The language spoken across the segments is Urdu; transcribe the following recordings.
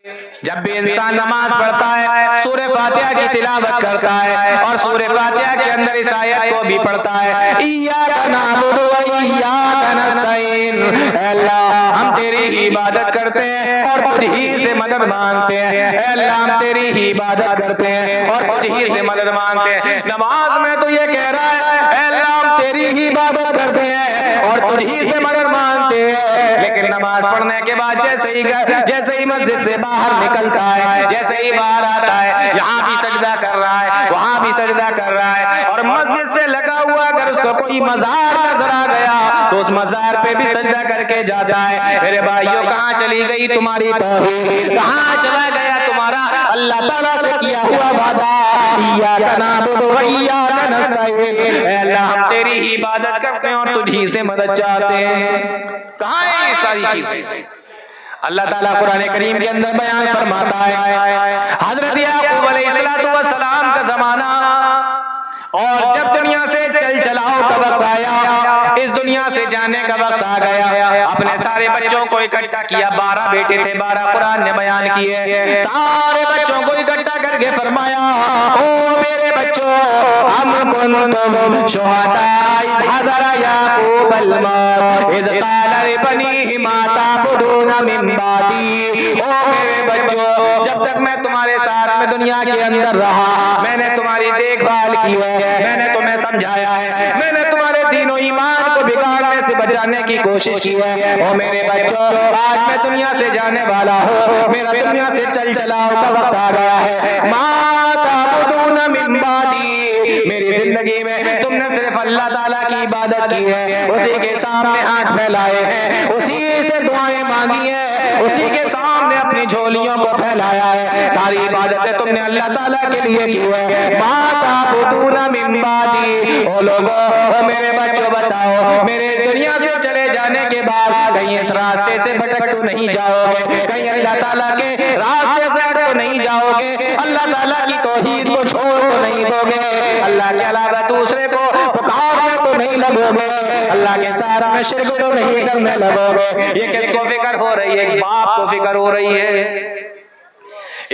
جب بھی انسان نماز پڑھتا ہے سورہ فاتحہ کی تلاوت کرتا ہے اور سورہ فاتحہ کے اندر اس آیت کو بھی پڑھتا ہے ایاک نعبد و ایاک نستعین، اے اللہ ہم تیری ہی عبادت کرتے ہیں اور تجھ ہی سے مدد مانگتے ہیں، اے اللہ ہم تیری ہی عبادت کرتے ہیں اور تجھ ہی سے مدد مانگتے ہیں۔ نماز میں تو یہ کہہ رہا ہے اے اللہ ہم تیری ہی عبادت کرتے ہیں اور تجھ ہی سے مدد مانگتے ہیں، لیکن نماز پڑھنے کے بعد جیسے ہی مسجد سے باہر نکلتا ہے، جیسے ہی باہر آتا ہے یہاں بھی سجدہ کر رہا ہے وہاں بھی سجدہ کر رہا ہے، اور مسجد سے لگا ہوا اگر اس کو کوئی مزار نظر آ گیا تو اس مزار پہ بھی سجدہ کر کے جاتا ہے۔ میرے بھائیوں کہاں چلی گئی تمہاری توحید، کہاں چلا گیا تمہارا اللہ تعالیٰ سے کیا ہوا وعدہ ایاک نعبد و ایاک نستعین، اے اللہ ہم تیری ہی عبادت کرتے ہیں اور تجھ ہی سے مدد چاہتے ہیں۔ کہاں ہے یہ ساری چیزیں؟ اللہ تعالیٰ قرآن کریم کے اندر بیان فرماتا ہے حضرت یعقوب علیہ السلام کا زمانہ اور جب دنیا سے چل چلاؤ کا وقت آیا، اس دنیا سے جانے کا وقت آ گیا، اپنے سارے بچوں کو اکٹھا کیا، 12 بیٹے تھے، 12 قرآن نے بیان کیے، سارے بچوں کو اکٹھا کر کے فرمایا او میرے بچوں ہم کنتم شہداء اذ حضر یعقوب الموت اذ قال لبنیہ ما تعبدون من بعدی، او میرے بچوں جب تک میں تمہارے ساتھ میں دنیا کے اندر رہا میں نے تمہاری دیکھ بھال کی ہے، میں نے تمہیں سمجھایا ہے، میں نے تمہارے دین و ایمان کو بگاڑنے سے بچانے کی کوشش کی ہے، او میرے بچوں آج میں دنیا سے جانے والا ہوں، میرا دنیا سے چل چلاؤ کا وقت آ گیا ہے، ما تعبدون من بعدی، میری زندگی میں تم نے صرف اللہ تعالیٰ کی عبادت کی ہے، اسی کے سامنے ہاتھ پھیلائے ہیں، اسی سے دعائیں مانگی ہیں، اسی کے سامنے اپنی جھولیوں کو پھیلایا ہے، ساری عبادتیں تم نے اللہ تعالیٰ کے لیے کی ہے، ما تعبدون من بعدی، او لوگوں او میرے بچوں بتاؤ میرے دنیا سے چلے جانے کے بعد کہیں اس راستے سے بھٹک تو نہیں جاؤ گے، کہیں اللہ تعالیٰ کے راستے سے ہٹ تو نہیں جاؤ گے، اللہ تعالیٰ کی توحید کو چھوڑ تو نہیں دو گے، اللہ کے علاوہ دوسرے کو پکارنے تو نہیں لگو گے، اللہ کے ساتھ میں شرک تو نہیں کرنے لگو گے۔ یہ کس کو فکر ہو رہی ہے؟ ایک باپ کو فکر ہو رہی ہے۔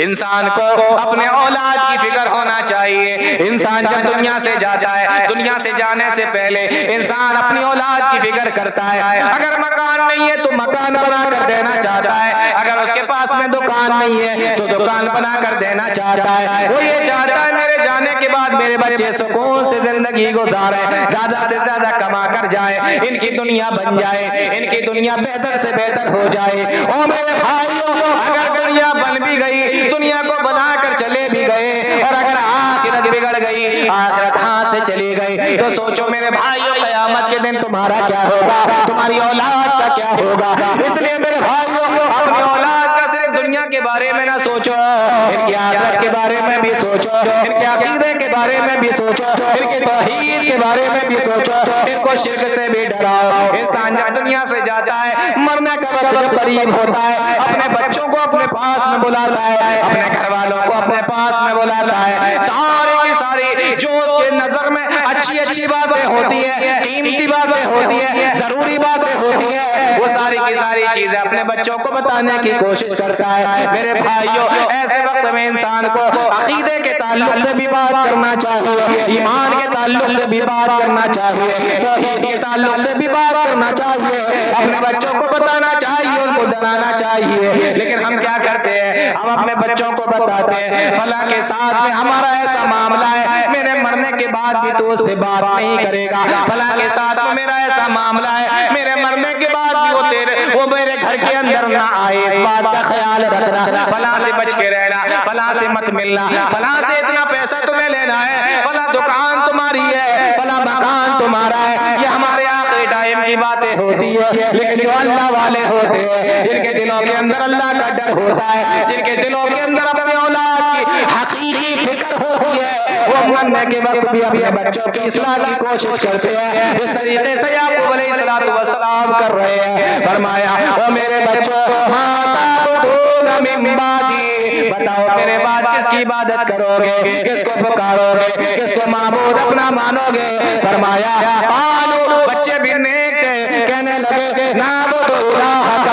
انسان کو اپنے اولاد کی فکر ہونا چاہیے، انسان جب دنیا سے جاتا ہے دنیا سے جانے سے پہلے انسان اپنی اولاد کی فکر کرتا ہے، اگر مکان نہیں ہے تو مکان بنا کر دینا چاہتا ہے، اگر اس کے پاس میں دکان نہیں ہے تو دکان بنا کر دینا چاہتا ہے، وہ یہ چاہتا ہے میرے جانے کے بعد میرے بچے سکون سے زندگی گزارے، زیادہ سے زیادہ کما کر جائے، ان کی دنیا بن جائے، ان کی دنیا بہتر سے بہتر ہو جائے۔ او میرے بھائیوں اگر دنیا بن بھی گئی دنیا کو بنا کر چلے بھی گئے اور اگر آخرت بگڑ گئی آخرت ہاں سے چلی گئی تو سوچو میرے بھائیوں قیامت کے دن تمہارا کیا ہوگا، تمہاری اولاد کا کیا ہوگا۔ اس لیے میرے بھائیوں اپنی اولاد کا صرف دنیا کے بارے میں نہ سوچو، ان کی آخرت کے بارے میں بھی سوچو، ان کے عقیدے کے بارے میں بھی سوچو، ان کی توحید کے بارے میں بھی سوچو، ان کو شرک سے بھی ڈراؤ۔ انسان جب دنیا سے جاتا ہے مرنے کا وقت جب قریب ہوتا ہے اپنے بچوں کو اپنے پاس میں بلاتا ہے، اپنے گھر والوں کو اپنے پاس میں بلاتا ہے، ساری کی ساری جو اس کے نظر میں اچھی باتیں ہوتی ہیں، قیمتی باتیں ہوتی ہیں، ضروری باتیں ہوتی ہیں، وہ ساری کی ساری چیزیں اپنے بچوں کو بتانے کی کوشش کرتا ہے۔ میرے بھائیوں ایسے وقت میں انسان کو عقیدے کے تعلق سے بھی بات کرنا چاہیے، ایمان کے تعلق سے بھی بات کرنا چاہیے، توحید کے تعلق سے بھی بات کرنا چاہیے، اپنے بچوں کو بتانا چاہیے، ان کو ڈرانا چاہیے، لیکن ہم کیا کرتے ہیں ہم اپنے بچوں کو بتاتے ہیں فلاں کے ساتھ میں ہمارا ایسا معاملہ ہے میرے مرنے کے بعد بھی تو اس سے بات نہیں کرے گا، فلاں کے ساتھ میں میرا ایسا معاملہ ہے میرے مرنے کے بعد بھی وہ میرے گھر کے اندر نہ آئے، اس بات کا خیال رکھنا، فلاں سے بچ کے رہنا، فلاں سے مت ملنا، فلاں سے اتنا پیسہ تمہیں لینا ہے، فلاں دکان تمہاری ہے، فلاں مکان تمہارا ہے، یہ ہمارے آخری ٹائم کی باتیں ہوتی ہے، لیکن جو اللہ والے ہوتے ہیں جن کے دلوں کے اندر اللہ کا ڈر ہوتا ہے، جن کے دلوں کے اندر اپنے اولاد کی حقیقی فکر ہوتی ہے، وہ مرنے کے وقت بھی اپنے بچوں کی اصلاح کی کوشش کرتے ہیں، جس طریقے سے یعقوب علیہ السلام کر رہے ہیں۔ فرمایا او میرے بچوں ما تعبدون من بعدی، بتاؤ میرے بعد کس کی عبادت کرو گے، کس کو پکارو گے، کس کو معبود اپنا مانو گے۔ فرمایا قالوا، بچے بھی نیک تھے، کہنے لگے نعبد الہک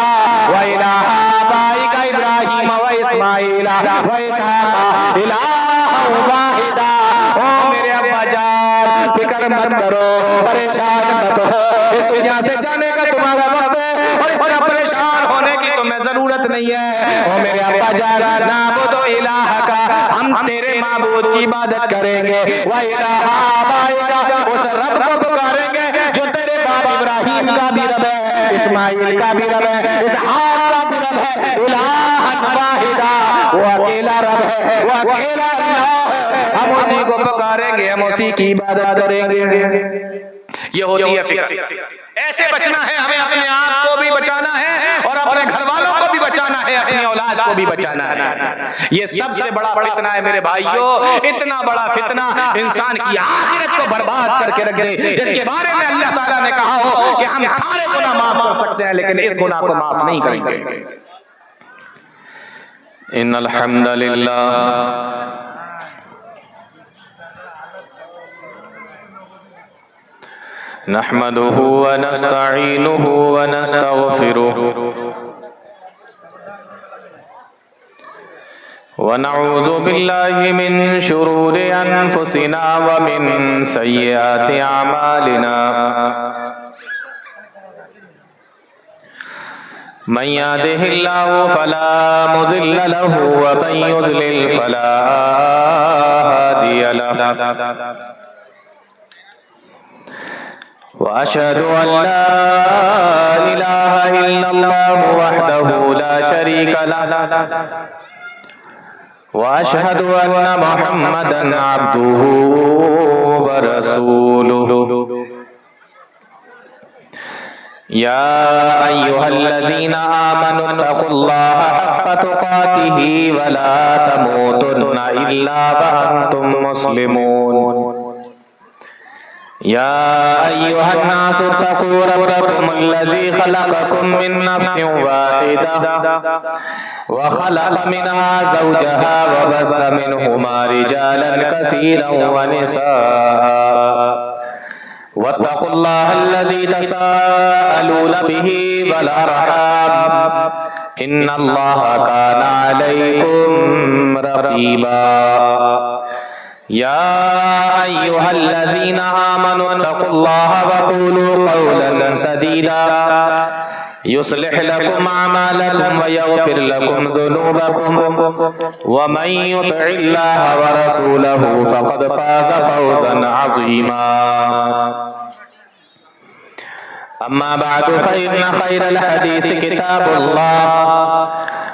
و الہ آبائک ابراہیم و اسماعیل و اسحاق الہا واحدا۔ او میرے ابا جان فکر مت کرو، پریشان مت ہو، اس دنیا سے جانے کا تمہارا وقت ہے اور اتنا پریشان ہونے کی تمہیں ضرورت نہیں ہے۔ او میرے ابا جان نعبد الہک، ہم تیرے معبود کی عبادت کریں گے، و الہ آبائک، اس رب کو پکاریں گے جو تیرے باپ ابراہیم کا بھی رب ہے، اسماعیل کا بھی رب ہے، اسحاق کا بھی رب ہے، الہا واحدا، وہ اکیلا رب ہے، وہ اکیلا اللہ ہے، ہم اسی کو پکاریں گے، ہم اسی کی عبادت کریں گے۔ یہ ہوتی ہے فکر۔ ایسے بچنا ہے ہمیں، اپنے آپ کو بھی بچانا ہے اور اپنے گھر والوں کو بھی بچانا ہے، اپنی اولاد کو بھی بچانا ہے۔ یہ سب سے بڑا فتنہ ہے میرے بھائیوں، اتنا بڑا فتنہ انسان کی آخرت کو برباد کر کے رکھ دے، جس کے بارے میں اللہ تعالیٰ نے کہا ہو کہ ہم سارے گناہ معاف کر سکتے ہیں لیکن اس گناہ کو معاف نہیں کریں گے۔ ان الحمد للہ نحمده ونستعینه ونستغفره ونعوذ بالله من شرور انفسنا ومن سیئات اعمالنا من يهده الله فلا مضل له ومن يضلل فلا هادي له وأشهد أن لا إله إلا الله وحده لا شريك له وأشهد أن محمدا عبده ورسوله يا أيها الذين آمنوا اتقوا الله حق تقاته ولا تموتن إلا وأنتم مسلمون يا أيها الناس اتقوا ربكم الذي خلقكم من نفس واحدة وخلق منها زوجها وبث منهما رجالا كثيرا ونساء واتقوا الله الذي تساءلون به والأرحام إن الله كان عليكم رقيبا يا أيها الذين آمنوا اتقوا الله وقولوا قولا سديدا يصلح لكم أعمالكم ويغفر لكم ذنوبكم ومن يطع الله ورسوله فقد فاز فوزا عظيما أما بعد فإن خير الحديث كتاب الله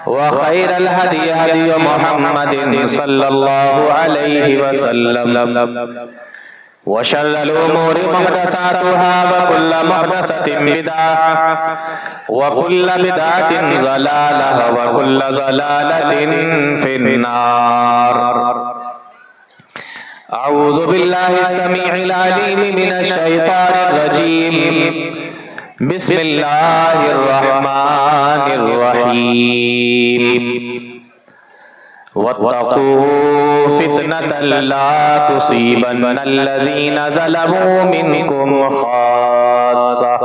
وخير الهدي هدي محمد صلى الله عليه وسلم وشر الأمور محدثاتها وكل محدثة بدعة وكل بدعة ضلالة وكل ضلالة في النار أعوذ بالله السميع العليم من الشيطان الرجيم بسم الله الرحمن الرحيم واتقوا فتنة لا تصيبن الذين ظلموا منكم خاصة۔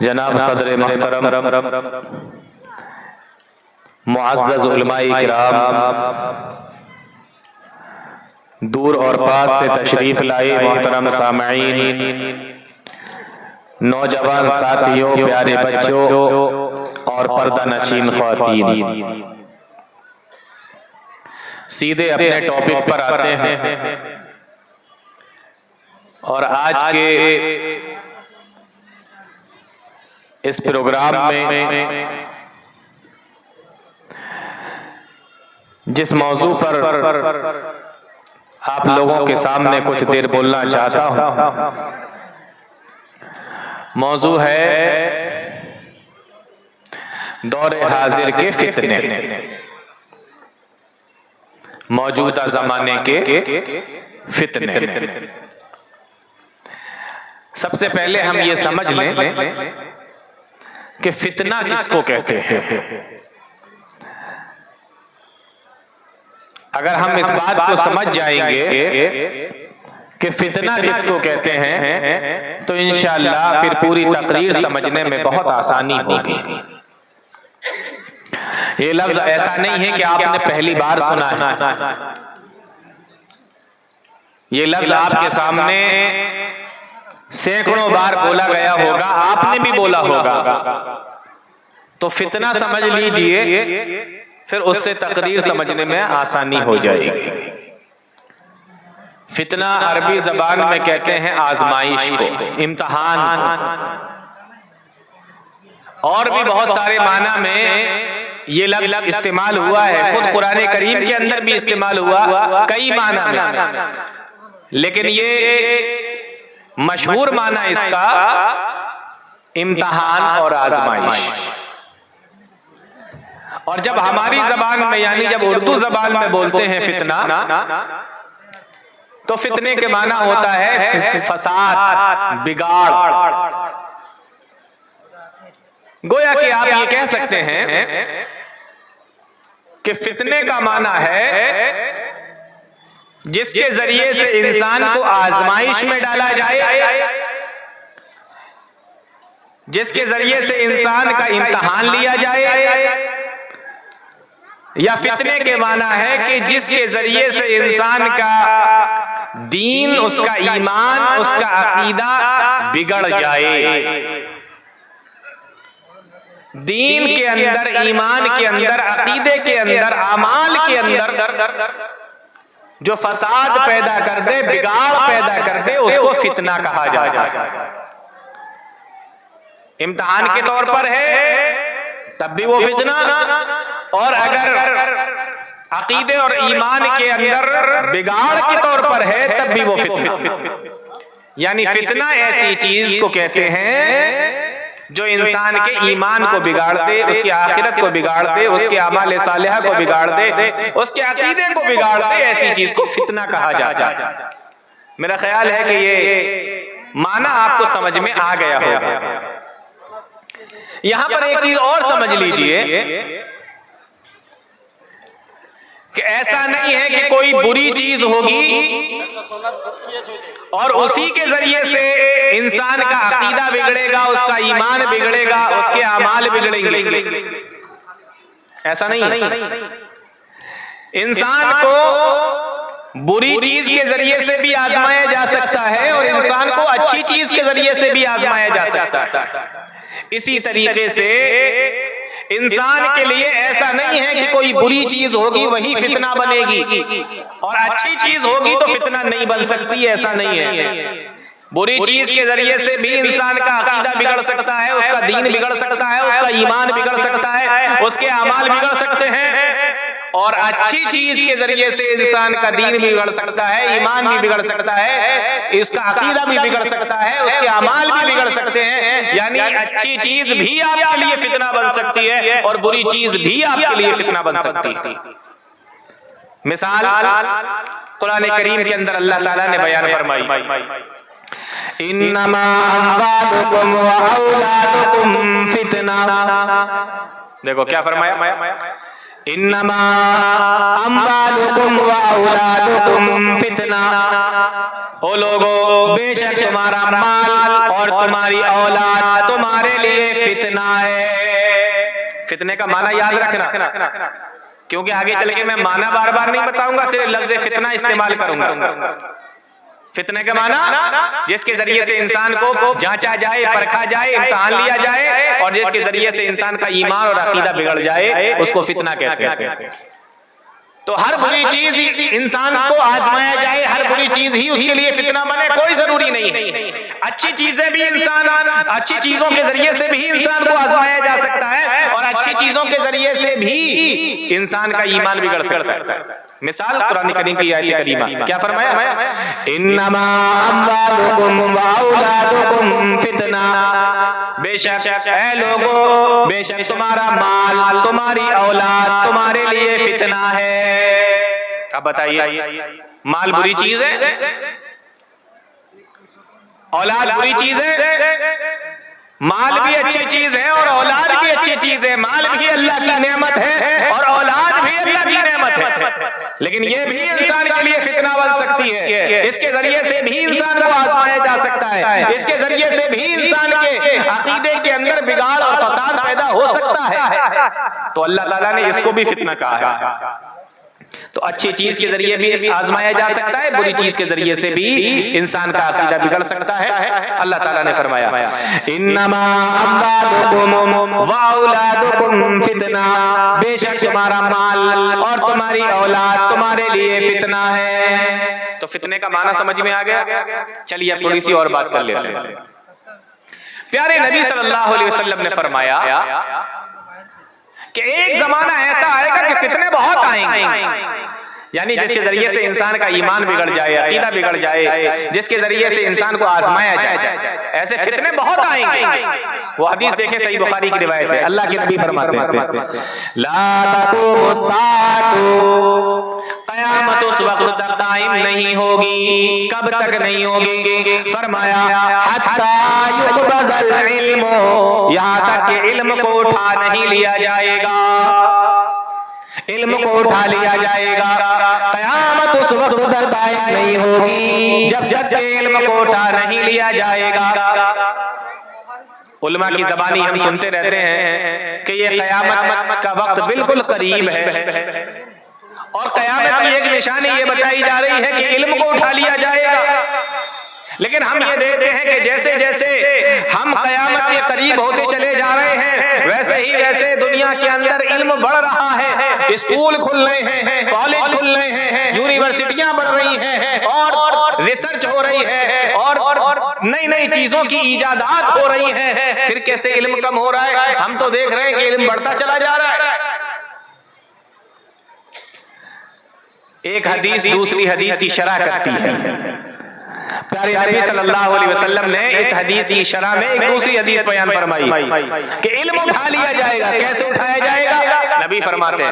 جناب صدر محترم معزز علماء کرام، دور اور پاس سے تشریف لائے محترم سامعین، نوجوان ساتھیوں، پیارے بچوں اور پردہ نشین خواتین، سیدھے اپنے ٹاپک پر آتے ہیں اور آج کے اس پروگرام میں جس موضوع پر آپ لوگوں کے سامنے کچھ دیر بولنا چاہتا ہوں، موضوع ہے دور حاضر کے فتنے، موجودہ زمانے کے فتنے۔ سب سے پہلے ہم یہ سمجھ لیں کہ فتنہ کس کو کہتے ہیں۔ اگر ہم اس بات کو سمجھ جائیں گے کہ فتنہ کس کو کہتے ہیں تو انشاءاللہ پھر پوری تقریر سمجھنے میں بہت آسانی ہوگی۔ یہ لفظ ایسا نہیں ہے کہ آپ نے پہلی بار سنا ہے، یہ لفظ آپ کے سامنے سینکڑوں بار بولا گیا ہوگا، آپ نے بھی بولا ہوگا۔ تو فتنہ سمجھ لیجئے، پھر اس سے تقریر سمجھنے میں آسانی ہو جائے گی۔ فتنہ عربی زبان میں کہتے ہیں آزمائش کو، امتحان کو، اور بھی بہت سارے معنی میں یہ لفظ استعمال ہوا ہے، خود قرآن کریم کے اندر بھی استعمال ہوا کئی معنی میں، لیکن یہ مشہور معنی اس کا امتحان اور آزمائش۔ اور جب ہماری زبان میں یعنی جب اردو زبان میں بولتے ہیں فتنہ، تو فتنے کے معنی ہوتا ہے فساد، بگاڑ۔ گویا کہ آپ یہ کہہ سکتے ہیں کہ فتنے کا معنی ہے جس کے ذریعے سے انسان کو آزمائش میں ڈالا جائے، جس کے ذریعے سے انسان کا امتحان لیا جائے، یا فتنے کے معنی ہے کہ جس کے ذریعے سے انسان کا دین، اس کا ایمان، اس کا عقیدہ بگڑ جائے۔ دین کے اندر، ایمان کے اندر، عقیدے کے اندر، اعمال کے اندر جو فساد پیدا کر دے، بگاڑ پیدا کر دے، اس کو فتنہ کہا جاتا ہے۔ امتحان کے طور پر ہے تب بھی وہ فتنہ، اور اگر عقیدے اور ایمان کے اندر بگاڑ کے طور پر ہے تب بھی وہ فتنہ۔ یعنی فتنہ ایسی چیز کو کہتے ہیں جو انسان کے ایمان کو بگاڑ دے، اس کی آخرت کو بگاڑ دے، اس کے اعمال صالحہ کو بگاڑ دے، اس کے عقیدے کو بگاڑ دے، ایسی چیز کو فتنہ کہا جاتا ہے۔ میرا خیال ہے کہ یہ معنی آپ کو سمجھ میں آ گیا ہوگا۔ یہاں پر ایک چیز اور سمجھ لیجئے کہ ایسا نہیں ہے کہ کوئی بری چیز ہوگی اور اسی کے ذریعے سے انسان کا عقیدہ بگڑے گا، اس کا ایمان بگڑے گا، اس کے اعمال بگڑیں گے، ایسا نہیں ہے۔ انسان کو بری چیز کے ذریعے سے بھی آزمایا جا سکتا ہے اور انسان کو اچھی چیز کے ذریعے سے بھی آزمایا جا سکتا ہے۔ اسی طریقے سے انسان کے لیے ایسا نہیں ہے کہ کوئی بری چیز ہوگی وہی فتنہ بنے گی اور اچھی چیز ہوگی تو فتنہ نہیں بن سکتی، ایسا نہیں ہے۔ بری چیز کے ذریعے سے بھی انسان کا عقیدہ بگڑ سکتا ہے، اس کا دین بگڑ سکتا ہے، اس کا ایمان بگڑ سکتا ہے، اس کے اعمال بگڑ سکتے ہیں، اور اچھی چیز کے ذریعے سے انسان کا دین بھی بگڑ سکتا ہے، ایمان بھی بگڑ سکتا ہے، اس کا عقیدہ بھی بگڑ سکتا ہے، اس کے اعمال بھی بگڑ سکتے ہیں۔ یعنی اچھی چیز بھی آپ کے لیے فتنہ بن سکتی ہے اور بری چیز بھی آپ کے لیے فتنہ بن سکتی ہے۔ مثال قرآن کریم کے اندر اللہ تعالیٰ نے بیان فرمائی، انما اموالکم و اولادکم فتنہ۔ دیکھو کیا فرمایا، انما اموالکم و اولادکم فتنہ۔ او لوگو، بے شک تمہارا مال اور تمہاری اولاد تمہارے لیے فتنہ ہے۔ فتنے کا معنی یاد رکھنا، کیونکہ آگے چل کے میں معنی بار بار نہیں بتاؤں گا، صرف لفظ فتنہ استعمال کروں گا۔ فتنے کا معنی جس کے ذریعے سے انسان کو جانچا جائے، پرکھا جائے، امتحان لیا جائے، اور جس کے ذریعے سے انسان کا ایمان اور عقیدہ بگڑ جائے، اس کو فتنہ کہتے ہیں۔ تو ہر بری چیز انسان کو آزمایا جائے، ہر بری چیز ہی اس کے لیے فتنہ بنے، کوئی ضروری نہیں ہے۔ اچھی چیزیں بھی انسان، اچھی چیزوں کے ذریعے سے بھی انسان کو آزمایا جا سکتا ہے، اور اچھی چیزوں کے ذریعے سے بھی انسان کا ایمان بگڑ سکتا ہے۔ مثال قرآن کریم کی آیت کریمہ کیا فرمایا، انما اموالکم و اولادکم فتنہ۔ بے شک اے لوگو، بے شک تمہارا مال، تمہاری اولاد تمہارے لیے فتنہ ہے۔ اب بتائیے، مال بری چیز ہے، اولاد بری چیز ہے، مال بھی اچھی چیز ہے اور اولاد بھی اچھی چیز ہے، مال بھی اللہ کی نعمت ہے اور اولاد بھی اللہ کی نعمت ہے، لیکن یہ بھی انسان کے لیے فتنہ بن سکتی ہے، اس کے ذریعے سے بھی انسان کو آزمایا جا سکتا ہے، اس کے ذریعے سے بھی انسان کے عقیدے کے اندر بگاڑ اور فساد پیدا ہو سکتا ہے، تو اللہ تعالیٰ نے اس کو بھی فتنہ کہا ہے۔ تو اچھی چیز کے ذریعے بھی آزمایا جا سکتا ہے، بری چیز کے ذریعے سے بھی انسان کا عقیدہ بگڑ سکتا ہے۔ اللہ تعالیٰ نے فرمایا انما اموالکم واولادکم فتنہ، بے شک تمہارا مال اور تمہاری اولاد تمہارے لیے فتنہ ہے۔ تو فتنے کا معنی سمجھ میں آ گیا؟ چلیے اب تھوڑی سی اور بات کر لیتے ہیں۔ پیارے نبی صلی اللہ علیہ وسلم نے فرمایا کہ ایک زمانہ ایسا آئے گا کہ فتنے بہت آئیں گے، یعنی جس کے ذریعے سے انسان کا ایمان بگڑ جائے، عقیدہ بگڑ جائے، جس کے ذریعے سے انسان کو آزمایا جائے، ایسے فتنے بہت آئیں گے۔ وہ حدیث دیکھیں، صحیح بخاری کی روایت ہے، اللہ کے نبی فرماتے ہیں لا تقوم الساعۃ، قیامت اس وقت تک قائم نہیں ہوگی، کب تک نہیں ہوگی؟ فرمایا حتی یقبض العلم، یہاں تک کہ علم کو اٹھا نہیں لیا جائے گا، علم کو اٹھا لیا جائے گا۔ قیامت اس وقت تک قائم نہیں ہوگی جب تک کہ علم کو اٹھا نہیں لیا جائے گا۔ علماء کی زبانی ہم سنتے رہتے ہیں کہ یہ قیامت کا وقت بالکل قریب ہے، اور قیامت کی ایک نشانی یہ بتائی جا رہی ہے کہ علم کو اٹھا لیا جائے گا، لیکن ہم یہ دیکھتے ہیں کہ جیسے جیسے ہم قیامت کے قریب ہوتے چلے جا رہے ہیں، ویسے دنیا کے اندر علم بڑھ رہا ہے، اسکول کھل رہے ہیں، کالج کھل رہے ہیں، یونیورسٹیاں بڑھ رہی ہیں، اور ریسرچ ہو رہی ہے، اور نئی نئی چیزوں کی ایجادات ہو رہی ہیں، پھر کیسے علم کم ہو رہا ہے؟ ہم تو دیکھ رہے ہیں کہ علم بڑھتا چلا جا رہا ہے۔ ایک حدیث دوسری حدیث کی شرح کرتی ہے۔ پیارے نبی صلی اللہ علیہ وسلم نے اس حدیث کی شرح میں ایک دوسری حدیث بیان فرمائی کہ علم اٹھا لیا جائے گا۔ کیسے اٹھایا جائے گا؟ نبی فرماتے ہیں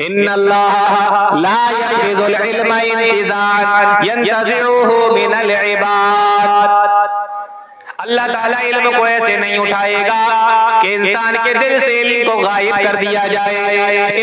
ان اللہ لا یقبض العلم انتزاعا ینتزعه من العباد، اللہ تعالیٰ علم کو ایسے نہیں اٹھائے گا کہ انسان کے دل سے علم کو غائب کر دیا جائے۔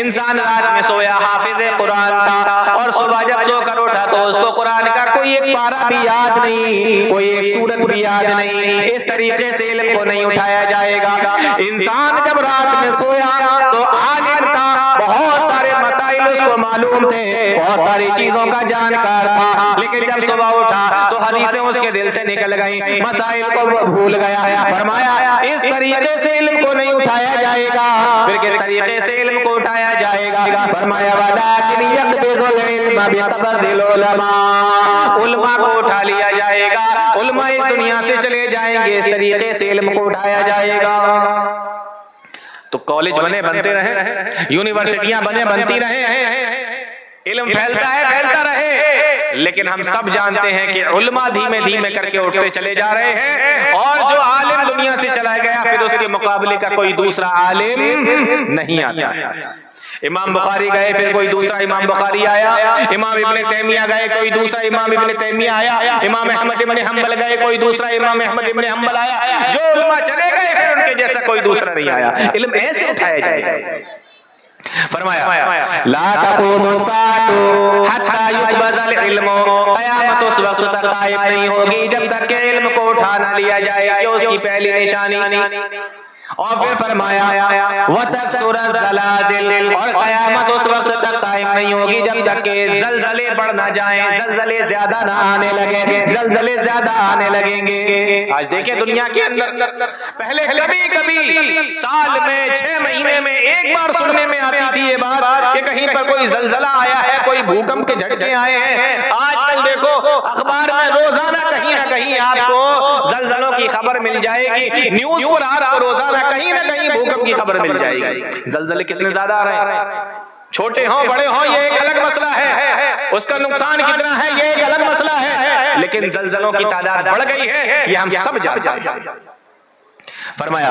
انسان رات میں سویا حافظ قرآن تھا، اور صبح جب سو کر اٹھا تو اس کو قرآن کا کوئی ایک پارہ بھی یاد نہیں، کوئی ایک سورت بھی یاد نہیں، اس طریقے سے علم کو نہیں اٹھایا جائے گا۔ انسان جب رات میں سویا تو عالم تھا، بہت سارے مسائل اس کو معلوم تھے، بہت ساری چیزوں کا جانکار تھا، لیکن جب صبح اٹھا تو حدیثیں اس کے دل سے نکل گئیں، مسائل کو وہ بھول گیا۔ فرمایا اس طریقے سے علم کو نہیں اٹھایا جائے گا، پھر کس طریقے سے علم کو اٹھایا جائے گا؟ فرمایا وَلَٰكِنْ يَقْبِضُ الْعِلْمَ بِقَبْضِ الْعُلَمَاء، علماء کو اٹھا لیا جائے گا، علماء اس دنیا سے چلے جائیں گے، اس طریقے سے علم کو اٹھایا جائے گا۔ تو کالج بنے بنتے رہیں، یونیورسٹیاں بنے بنتی رہیں، علم پھیلتا ہے پھیلتا رہے، لیکن ہم سب جانتے ہیں کہ علماء دھیمے دھیمے کر کے اٹھتے چلے جا رہے ہیں، اور جو عالم دنیا سے چلا گیا پھر اس کے مقابلے کا کوئی دوسرا عالم نہیں آتا ہے۔ امام بخاری گئے پھر کوئی دوسرا امام بخاری آیا، امام ابن تیمیہ گئے کوئی دوسرا امام ابن تیمیہ آیا، امام احمد ابن حنبل گئے کوئی دوسرا امام احمد ابن حنبل آیا، جو علماء چلے گئے پھر ان کے جیسا کوئی دوسرا نہیں آیا۔ علم ایسے اٹھایا جائے۔ فرمایا لا تقوم الساعة حتى يقبض العلم، قیامت اس وقت تک قائم نہیں ہوگی جب تک کہ علم کو اٹھا نہ لیا جائے، یہ اس کی پہلی نشانی۔ اور پھر فرمایا وَتَكْثُرَ الزَّلَازِلُ، اور قیامت اس وقت تک قائم نہیں ہوگی جب تک کہ زلزلے بڑھ نہ جائیں، زلزلے زیادہ نہ آنے لگیں، زلزلے زیادہ آنے لگیں گے۔ آج دیکھیں دنیا کے اندر پہلے کبھی سال میں 6 مہینے میں ایک بار سننے میں آتی تھی یہ بات کہ کہیں پر کوئی زلزلہ آیا ہے، کوئی بھوکمپ کے جھٹکے آئے ہیں۔ آج کل دیکھو اخبار میں روزانہ کہیں نہ کہیں آپ کو زلزلوں کی خبر مل جائے گی، نیوز پر آپ کو روزانہ کہیں نہ کہیں بھوکمپ کی خبر مل جائے گی۔ زلزلے کتنے زیادہ آ رہے ہیں، چھوٹے ہوں بڑے ہوں یہ ایک الگ مسئلہ ہے، اس کا نقصان کتنا ہے یہ ایک الگ مسئلہ ہے، لیکن زلزلوں کی تعداد بڑھ گئی ہے یہ ہم سب جانتے ہیں۔ فرمایا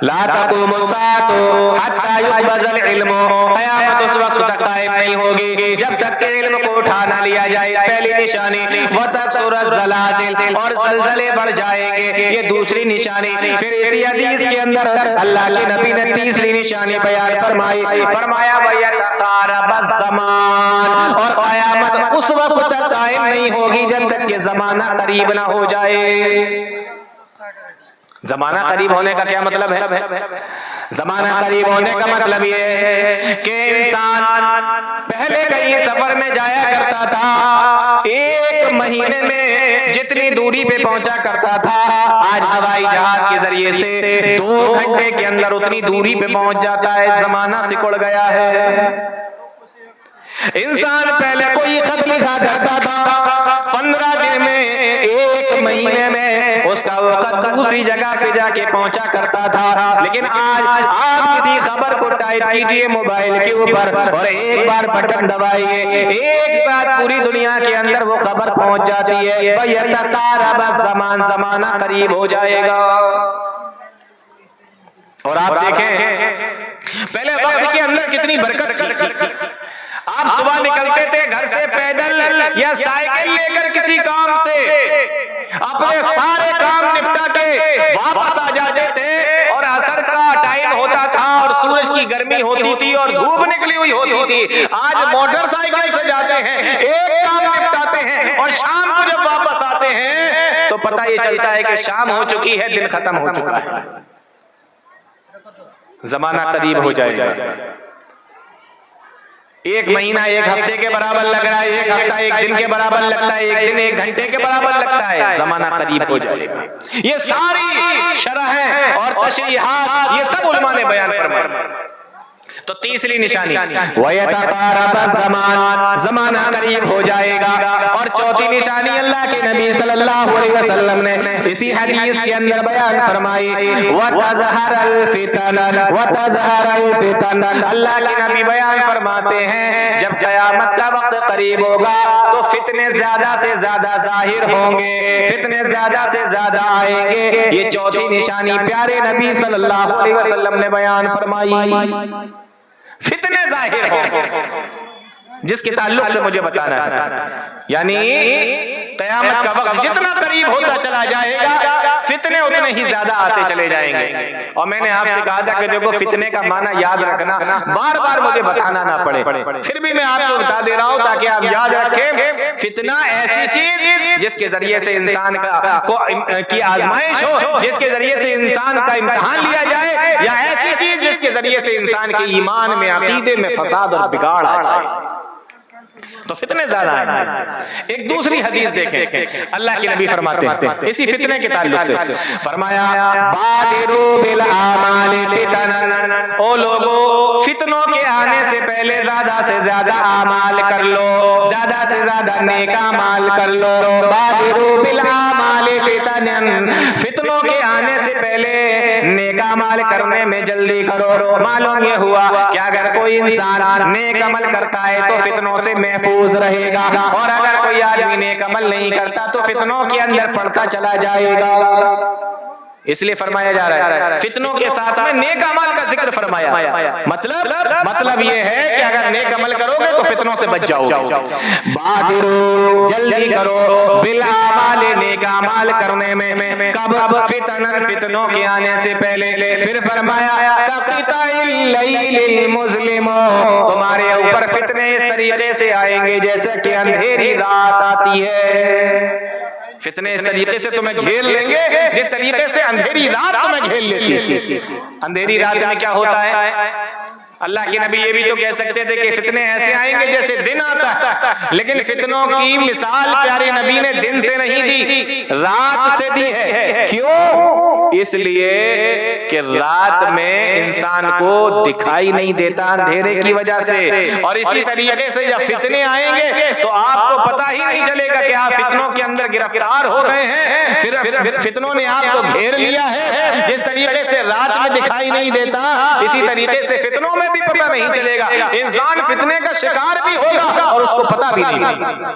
لا تقوم الساعة حتى يقبض العلم، قیامت اس وقت تک قائم نہیں ہوگی جب تک کہ علم کو اٹھا نہ لیا جائے. پہلی نشانی وتكثر الزلازل، اور زلزلے بڑھ جائیں گے، یہ دوسری نشانی. پھر اسی حدیث کے اندر اللہ کے نبی نے تیسری نشانی بیان فرمائی، فرمایا وَيَتَقَارَبَ الزَّمَانُ، اور قیامت اس وقت تک قائم نہیں ہوگی جب تک کہ زمانہ قریب نہ ہو جائے. زمانہ قریب ہونے کا کیا مطلب ہے؟ زمانہ قریب ہونے کا مطلب یہ ہے کہ انسان پہلے کہیں سفر میں جایا کرتا تھا، ایک مہینے میں جتنی دوری پہ پہنچا کرتا تھا، آج ہوائی جہاز کے ذریعے سے 2 گھنٹے کے اندر اتنی دوری پہ پہنچ جاتا ہے. زمانہ سکڑ گیا ہے. انسان پہلے کوئی خط لکھا کرتا تھا، 15 دن میں، 1 مہینے میں اس کا وہ خط دوسری جگہ پہ جا کے پہنچا کرتا تھا. لیکن آج آپ کسی خبر کو ٹائپ کیجئے موبائل کے اوپر اور ایک بار بٹن دبائیے، ایک ساتھ پوری دنیا کے اندر وہ خبر پہنچ جاتی ہے. وَيَتَقَارَبَ الزَّمَانُ، زمانہ قریب ہو جائے گا. اور آپ دیکھیں پہلے وقت کے اندر کتنی برکت تھی. آپ صبح نکلتے تھے گھر سے پیدل یا سائیکل لے کر کسی کام سے، اپنے سارے کام نپٹا کے واپس آ جاتے تھے، اور عصر کا ٹائم ہوتا تھا اور سورج کی گرمی ہوتی تھی اور دھوپ نکلی ہوئی ہوتی تھی. آج موٹر سائیکل سے جاتے ہیں، ایک کام نپٹاتے ہیں اور شام کو جب واپس آتے ہیں تو پتہ یہ چلتا ہے کہ شام ہو چکی ہے، دن ختم ہو چکا ہے. زمانہ قریب ہو جائے گا. 1 مہینہ 1 ہفتے کے برابر لگ رہا ہے، 1 ہفتہ 1 دن کے برابر لگتا ہے، 1 دن 1 گھنٹے کے برابر لگتا ہے. زمانہ قریب ہو جائے گا. یہ ساری شرحیں اور تشریحات یہ سب علماء نے بیان فرمائی. تو تیسری نشانی وَيَتَقَارَبَ الزَّمَانُ، زمانہ قریب ہو جائے گا. اور چوتھی نشانی اللہ کے نبی صلی اللہ علیہ وسلم نے اسی حدیث کے اندر بیان فرمائی وَتَظْهَرَ الْفِتَنُ وَتَظْهَرَ الْفِتَنُ. اللہ کے نبی بیان فرماتے ہیں جب قیامت کا وقت قریب ہوگا تو فتنے زیادہ سے زیادہ ظاہر ہوں گے، فتنے زیادہ سے زیادہ آئیں گے. یہ چوتھی نشانی پیارے نبی صلی اللہ علیہ وسلم نے بیان فرمائی. فتنے ظاہر ہوں جس کے تعلق سے مجھے بتانا ہے، یعنی قیامت کا وقت جتنا قریب ہوتا چلا جائے گا فتنے اتنے ہی زیادہ آتے چلے جائیں گے. اور میں نے آپ سے کہا تھا کہ دیکھو فتنے کا معنی یاد رکھنا، بار بار مجھے بتانا نہ پڑے، پھر بھی میں آپ کو بتا دے رہا ہوں تاکہ آپ یاد رکھیں. فتنہ ایسی چیز جس کے ذریعے سے انسان کی آزمائش ہو، جس کے ذریعے سے انسان کا امتحان لیا جائے، یا ایسی چیز جس کے ذریعے سے انسان کے ایمان میں، عقیدے میں فساد اور بگاڑ آ جائے. تو فتنے زیادہ ہیں. ایک دوسری حدیث دیکھیں، اللہ کے نبی فرماتے ہیں اسی فتنے کے تعلق سے، فرمایا بادروا بالاعمال فتنا، او لوگو فتنوں کے آنے سے پہلے زیادہ سے زیادہ اعمال کر لو، زیادہ سے زیادہ نیک اعمال کر لو. بادروا بالاعمال فتنا، فتنوں کے آنے سے پہلے نیک اعمال کرنے میں جلدی کرو. معلوم یہ ہوا کہ اگر کوئی انسان نیک عمل کرتا ہے تو فتنوں سے محفوظ رہے گا، اور اگر کوئی آدمی نیک عمل نہیں کرتا تو فتنوں کے اندر پڑتا چلا جائے گا. اس لیے فرمایا جا رہا ہے فتنوں کے ساتھ میں نیک عمل کا ذکر فرمایا. مطلب یہ ہے کہ اگر نیک عمل کرو گے تو فتنوں سے بچ جاؤ گے. بادرو، جلدی کرو، بالاعمال، نیک اعمال کرنے میں. کب؟ فتنوں کے آنے سے پہلے. پھر فرمایا کقطع اللیل المظلم، تمہارے اوپر فتنے اس طریقے سے آئیں گے جیسے کہ اندھیری رات آتی ہے. فتنے اس طریقے سے تمہیں گھیر لیں گے جس طریقے سے اندھیری رات تمہیں گھیر لیتی ہے. اندھیری رات میں کیا ہوتا ہے؟ اللہ کے نبی یہ بھی تو کہہ سکتے تھے کہ فتنے ایسے آئیں گے جیسے دن آتا ہے، لیکن فتنوں کی مثال پیارے نبی نے دن سے نہیں دی، رات سے دی ہے. کیوں؟ اس لیے کہ رات میں انسان کو دکھائی نہیں دیتا اندھیرے کی وجہ سے. اور اسی طریقے سے جب فتنے آئیں گے تو آپ کو پتہ ہی نہیں چلے گا کہ آپ فتنوں کے اندر گرفتار ہو گئے ہیں، پھر فتنوں نے آپ کو گھیر لیا ہے. جس طریقے سے رات میں دکھائی نہیں دیتا، اسی طریقے سے فتنوں میں بھی پتہ نہیں چلے گا. انسان فتنے کا شکار بھی ہوگا اور اس کو پتہ بھی نہیں.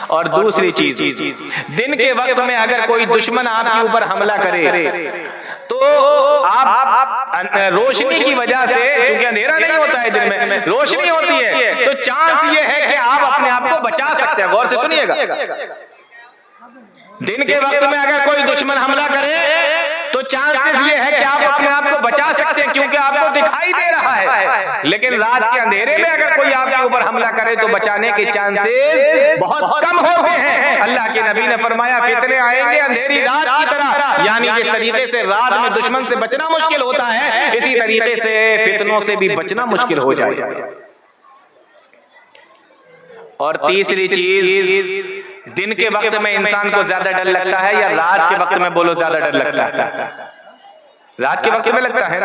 اور دوسری چیز، دن کے وقت میں اگر کوئی دشمن آپ کے اوپر حملہ کرے تو آپ روشنی کی وجہ سے، چونکہ اندھیرا نہیں ہوتا ہے دن میں، روشنی ہوتی ہے، تو چانس یہ ہے کہ آپ اپنے آپ کو بچا سکتے ہیں۔ غور سے سنیے گا، دن کے وقت میں اگر کوئی دشمن حملہ کرے تو چانسز یہ ہے کہ آپ اپنے آپ کو بچا سکتے ہیں کیونکہ آپ کو دکھائی دے رہا ہے، لیکن رات کے اندھیرے میں اگر کوئی آپ کے اوپر حملہ کرے تو بچانے کے چانسز بہت کم ہوتے ہیں۔ اللہ کے نبی نے فرمایا فتنے آئیں گے اندھیری رات کی طرح، یعنی جس طریقے سے رات میں دشمن سے بچنا مشکل ہوتا ہے، اسی طریقے سے فتنوں سے بھی بچنا مشکل ہو جائے گا۔ اور تیسری چیز، دن کے وقت میں انسان کو زیادہ ڈر لگتا ہے یا رات کے وقت میں؟ بولو زیادہ ڈر لگتا ہے؟ رات کے وقت میں لگتا ہے،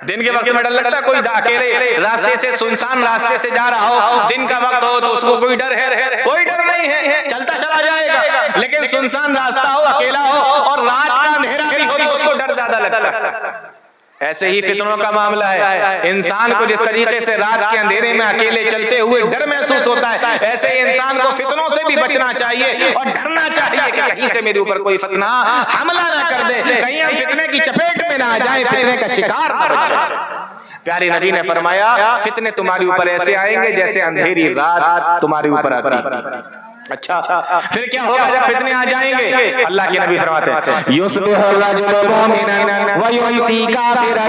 دن کے وقت میں ڈر لگتا ہے؟ کوئی اکیلے راستے سے، سنسان راستے سے جا رہا ہو، دن کا وقت ہو تو اس کو کوئی ڈر ہے؟ کوئی ڈر نہیں ہے، چلتا چلا جائے گا۔ لیکن سنسان راستہ ہو، اکیلا ہو اور رات کا اندھیرا بھی ہو تو اس کو ڈر زیادہ لگتا ہے۔ ایسے ہی فتنوں کا معاملہ ہے، انسان کو جس طریقے سے رات کے اندھیرے میں اکیلے چلتے ہوئے ڈر محسوس ہوتا ہے، ایسے ہی انسان کو فتنوں سے بھی بچنا چاہیے اور ڈرنا چاہیے کہ کہیں سے میرے اوپر کوئی فتنہ حملہ نہ کر دے، کہیں ہم فتنے کی چپیٹ میں نہ آ جائیں، فتنے کا شکار نہ بن جائیں۔ پیارے نبی نے فرمایا فتنے تمہارے اوپر ایسے آئیں گے جیسے اندھیری رات تمہارے اوپر آتی۔ اچھا پھر کیا ہوگا جب فتنے آ جائیں گے؟ اللہ کے نبی فرماتے ہیں یصبح الرجل مومنا ویمسی کافرا،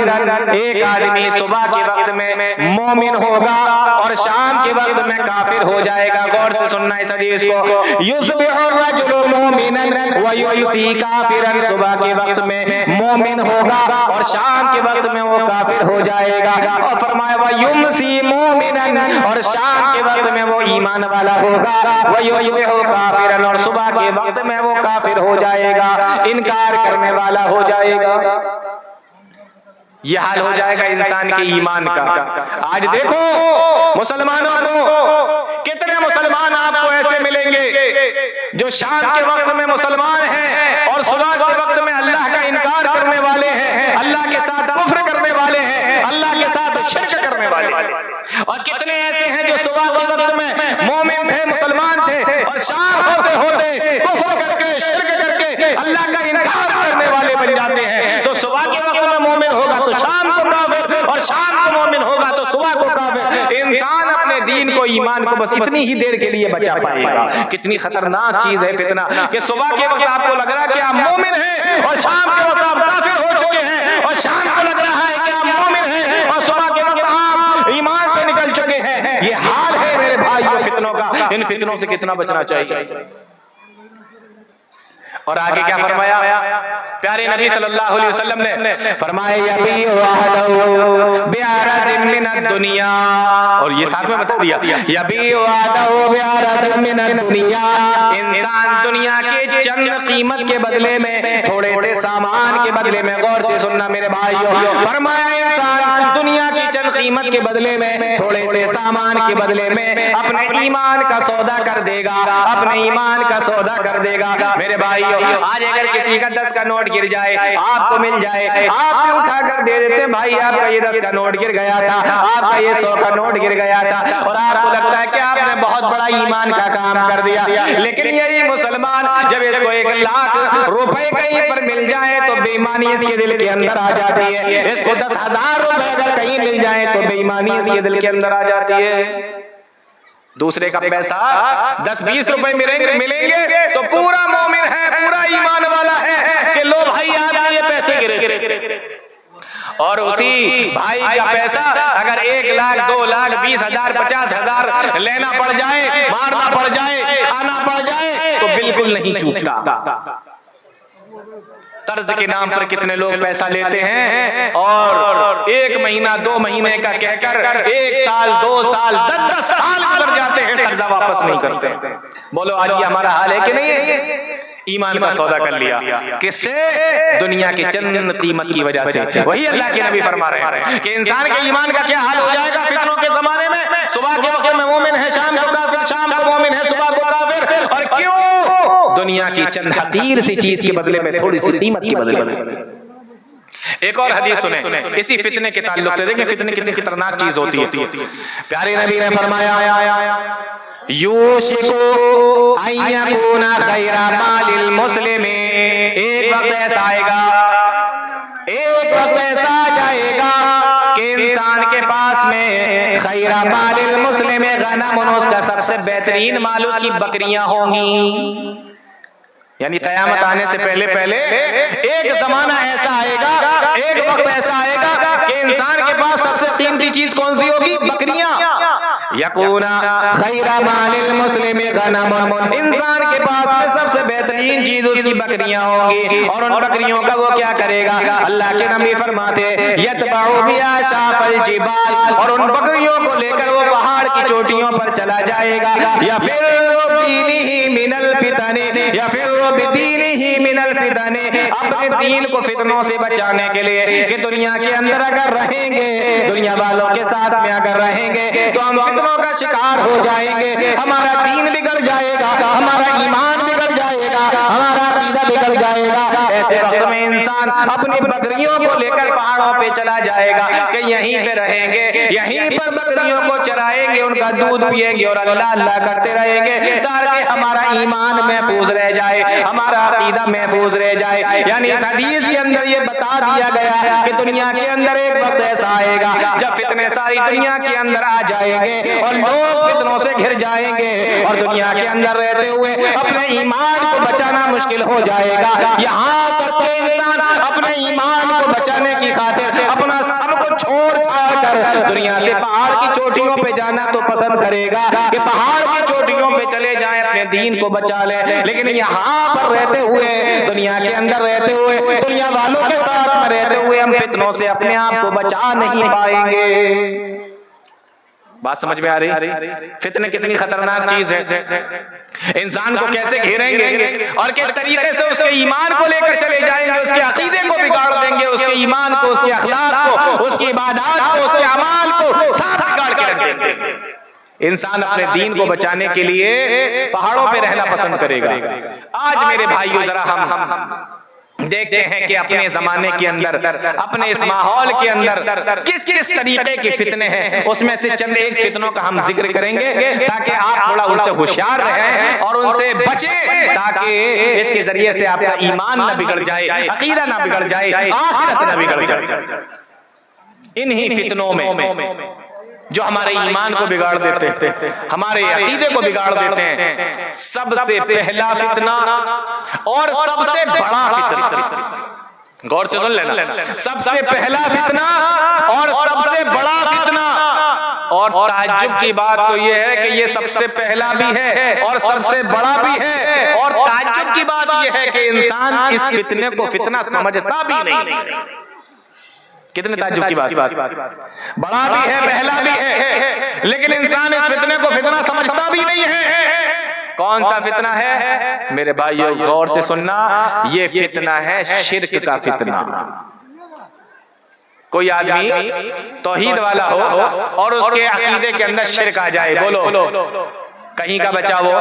ایک آدمی صبح کے وقت میں مومن ہوگا اور شام کے وقت میں کافر ہو جائے گا۔ غور سے سننا اس حدیث کو، یصبح الرجل مومنا ویمسی کافرا، صبح کے وقت میں مومن ہوگا اور شام کے وقت میں وہ کافر ہو جائے گا۔ اور فرمایا ویمسی مومنا، اور شام کے وقت میں وہ ایمان والا ہوگا، کافرن، اور صبح کے وقت میں وہ کافر ہو جائے گا، انکار کرنے والا ہو جائے گا۔ یہ حال ہو جائے گا انسان کے ایمان کا۔ آج دیکھو مسلمانوں کو، کتنے مسلمان آپ کو ایسے ملیں گے جو شام کے وقت میں مسلمان ہیں اور صبح کے وقت میں اللہ کا انکار کرنے والے ہیں، اللہ کے ساتھ کفر کرنے والے ہیں، اللہ کے ساتھ شرک کرنے والے ہیں۔ اور کتنے ایسے ہیں جو صبح کے وقت میں مومن تھے، مسلمان تھے، اور شام ہوتے ہوتے کفر کر کے، شرک کر کے اللہ کا انکار کرنے والے بن جاتے ہیں۔ تو صبح کے وقت میں مومن ہوگا تو شام کو کافر، اور شام کو مومن ہوگا تو صبح کو کافر۔ انسان اپنے دین کو، ایمان کو بس اتنی ہی دیر کے لیے بچا پائے گا۔ کتنی خطرناک چیز ہے فتنہ، کہ صبح کے وقت آپ کو لگ رہا ہے کہ آپ مومن ہیں اور شام کے وقت آپ کافر ہو چکے ہیں، اور شام کو لگ رہا ہے کہ آپ مومن ہیں اور صبح کے وقت آپ ایمان سے نکل چکے ہیں۔ یہ حال ہے میرے بھائیوں فتنوں کا۔ ان فتنوں سے کتنا بچنا چاہیے؟ اور آگے کیا فرمایا پیارے نبی صلی اللہ علیہ وسلم نے؟ فرمایا یبیع احدہ بعرض من الدنیا، اور یہ ساتھ میں بتا دیا، یبیع احدہ بعرض من الدنیا، انسان دنیا کے چند قیمت کے بدلے میں، تھوڑے سے سامان کے بدلے میں، غور سے سننا میرے بھائیوں، فرمایا انسان دنیا کی چند قیمت کے بدلے میں، تھوڑے سے سامان کے بدلے میں اپنے ایمان کا سودا کر دے گا، اپنے ایمان کا سودا کر دے گا۔ میرے بھائیوں آج اگر کسی کا 10 کا نوٹ گر جائے، آپ کو مل جائے، آپ بھی اٹھا کر دے دیتے، بھائی آپ کا یہ 10 کا نوٹ گر گیا تھا، آپ کا یہ 100 کا نوٹ گر گیا تھا، اور آپ کو لگتا ہے کہ آپ نے بہت بڑا ایمان کا کام کر دیا۔ لیکن یہی مسلمان جب اس کو 1 لاکھ روپے کہیں پر مل جائے تو بے ایمانی اس کے دل کے اندر آ جاتی ہے۔ اس کو 10,000 روپے اگر کہیں مل جائے تو بے ایمانی اس کے دل کے اندر آ جاتی ہے۔ دوسرے کا پیسہ 10-20 روپے ملیں گے تو پورا مومن ہے، پورا ایمان والا ہے کہ لو بھائی آپ کے یہ پیسے گرے تھے۔ اور اسی بھائی کا پیسہ اگر 1 لاکھ 2 لاکھ 20,000 50,000 لینا پڑ جائے، مارنا پڑ جائے، کھانا پڑ جائے تو بالکل نہیں چوکتا۔ قرض کے نام پر کتنے لوگ پیسہ لیتے ہیں اور 1 مہینہ 2 مہینے کا کہہ کر 1 سال 2 سال 10 سال گزر جاتے ہیں، قرضہ واپس نہیں کرتے۔ بولو آج یہ ہمارا حال ہے کہ نہیں ہے؟ ایمان کا سودا کر لیا، کس سے؟ دنیا کے چند قیمت کی وجہ سے۔ وہی اللہ کے نبی فرما رہے ہیں کہ انسان کے ایمان کا کیا حال ہو جائے گا فتنوں کے زمانے میں؟ صبح کے وقت میں مومن ہے، شام کو کافر، شام کو مومن ہے، صبح کو کافر۔ اور کیوں؟ دنیا کی چند حقیر سی چیز کے بدلے میں، تھوڑی سی قیمت کے بدلے میں۔ ایک اور حدیث سنیں اسی فتنے کے تعلق سے، دیکھیں فتنے کتنی خطرناک چیز ہوتی ہے۔ پیارے نبی نے فرمایا یوشکو ان یکون خیر مال المسلم، ایک وقت ایسا آئے گا، ایک وقت ایسا آ جائے گا کہ انسان کے پاس میں خیر مال المسلم غنم، اس کا سب سے بہترین مال اس کی بکریاں ہوں گی. یعنی قیامت آنے سے پہلے پہلے ایک زمانہ ایسا آئے گا، ایک وقت ایسا آئے گا کہ انسان کے پاس سب سے قیمتی چیز کون سی ہوگی؟ بکریاں. یکون خیر مال المسلم غنم، انسان کے پاس میں سب سے بہترین چیز اس کی بکریاں ہوں گی. اور ان بکریوں کا وہ کیا کرے گا؟ اللہ کے نبی فرماتے یتبع بها شاف الجبال، اور ان بکریوں کو لے کر وہ پہاڑ کی چوٹیوں پر چلا جائے گا. یا پھر بدینہ من الفتن، یا پھر بدینہ من الفتن، اپنے دین کو فتنوں سے بچانے کے لیے کہ دنیا کے اندر اگر رہیں گے، دنیا والوں کے ساتھ میں اگر رہیں گے تو ہم فتنوں کا شکار ہو جائیں گے، ہمارا دین بگڑ جائے گا، ہمارا ایمان بگڑ جائے گا، ہمارا عقیدہ بگڑ جائے گا. ایسے وقت میں انسان اپنی بکریوں کو لے کر پہاڑوں پہ چلا جائے گا کہ یہیں پہ رہیں گے، یہیں پر بکریوں کو چرائیں گے، ان کا دودھ پیئیں گے اور اللہ اللہ کرتے رہیں گے تاکہ ہمارا ایمان محفوظ رہ جائے، ہمارا عقیدہ محفوظ رہ جائے. یعنی اس حدیث کے اندر یہ بتا دیا گیا کہ دنیا کے اندر ایک وقت ایسا آئے گا جب فتنے ساری دنیا کے اندر آ جائیں گے اور لوگ فتنوں سے گھر جائیں گے اور دنیا کے اندر رہتے ہوئے اپنے ایمان کو بچانا مشکل ہو جائے گا. یہاں تک کہ انسان اپنے ایمان کو بچانے کی خاطر اپنا سب کو چھوڑ چھاڑ کر دنیا سے پہاڑ کی چوٹیوں پہ جانا تو پسند کرے گا کہ پہاڑ کی چوٹیوں پہ چلے جائیں، اپنے دین کو بچا لیں. لیکن یہاں پر رہتے ہوئے، دنیا کے اندر رہتے ہوئے، دنیا والوں کے ساتھ میں رہتے ہوئے ہم فتنوں سے اپنے آپ کو بچا نہیں پائیں گے. بات سمجھ میں آ رہی؟ فتنے کتنی خطرناک چیز ہے. انسان کو کیسے گھیریں گے اور کس طریقے سے اس کے ایمان کو لے کر چلے جائیں گے، اس کے عقیدے کو بگاڑ دیں گے، اس کے ایمان کو، اس کے اخلاق کو، اس کی عبادات کو، اس کے اعمال کو سب بگاڑ کے رکھ دیں گے. انسان اپنے دین کو بچانے کے لیے پہاڑوں پہ رہنا پسند کرے گا. آج میرے بھائیو ذرا ہم دیکھتے ہیں کہ اپنے زمانے کے اندر، اپنے اس ماحول کے اندر کس کس طریقے کے فتنے ہیں. اس میں سے چند ایک فتنوں کا ہم ذکر کریں گے تاکہ آپ تھوڑا ان سے ہوشیار رہیں اور ان سے بچیں، تاکہ اس کے ذریعے سے آپ کا ایمان نہ بگڑ جائے، عقیدہ نہ بگڑ جائے، آخرت نہ بگڑ جائے. انہی فتنوں میں جو ہمارے ایمان کو بگاڑ دیتے ہیں، ہمارے عقیدے کو بگاڑ دیتے ہیں، سب سے پہلا فتنہ اور سب سے بڑا فتنہ، غور سے سن لینا، سب سے پہلا فتنہ اور سب سے بڑا فتنہ. اور تعجب کی بات تو یہ ہے کہ یہ سب سے پہلا بھی ہے اور سب سے بڑا بھی ہے. اور تعجب کی بات یہ ہے کہ انسان اس فتنے کو فتنہ سمجھتا بھی نہیں. کتنے تعجب کی بات، بڑا بھی ہے، پہلا بھی ہے، لیکن انسان اس فتنے کو فتنہ سمجھتا بھی نہیں ہے. کون سا فتنہ ہے میرے بھائیو؟ غور سے سننا، یہ فتنہ ہے شرک کا فتنہ. کوئی آدمی توحید والا ہو اور اس کے عقیدے کے اندر شرک آ جائے، بولو کہیں کا بچا وہ،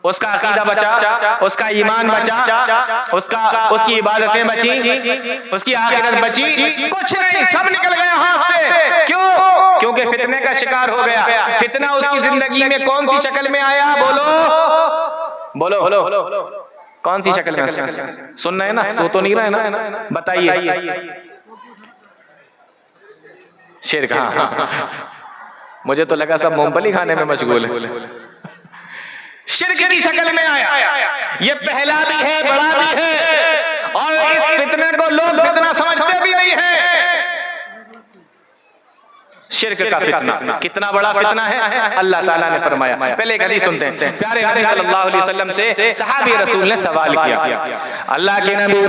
اس کا عقیدہ بچا، اس کا ایمان بچا، اس کی عبادتیں بچی، اس کی آخرت بچی؟ کچھ نہیں، سب نکل گیا ہاتھ سے. کیوں؟ کیونکہ فتنے کا شکار ہو گیا. فتنہ اس کی زندگی میں کون سی شکل میں آیا؟ بولو کون سی شکل میں؟ سننا ہے نا، سو تو نہیں رہا ہے نا، بتائیے. شرک. ہاں مجھے تو لگا سب مونگ پھلی کھانے میں مشغول ہے. شرک کی شکل میں آیا. یہ پہلا بھی ہے، بڑا بھی ہے، اور اس فتنے کو لوگ فتنہ سمجھتے بھی نہیں ہیں. شرک کا فتنہ کتنا بڑا فتنہ ہے اللہ تعالیٰ نے فرمایا. پہلے ایک حدیث سنتے ہیں. پیارے نبی صلی اللہ علیہ وسلم سے صحابی رسول نے سوال کیا، اللہ کے نبی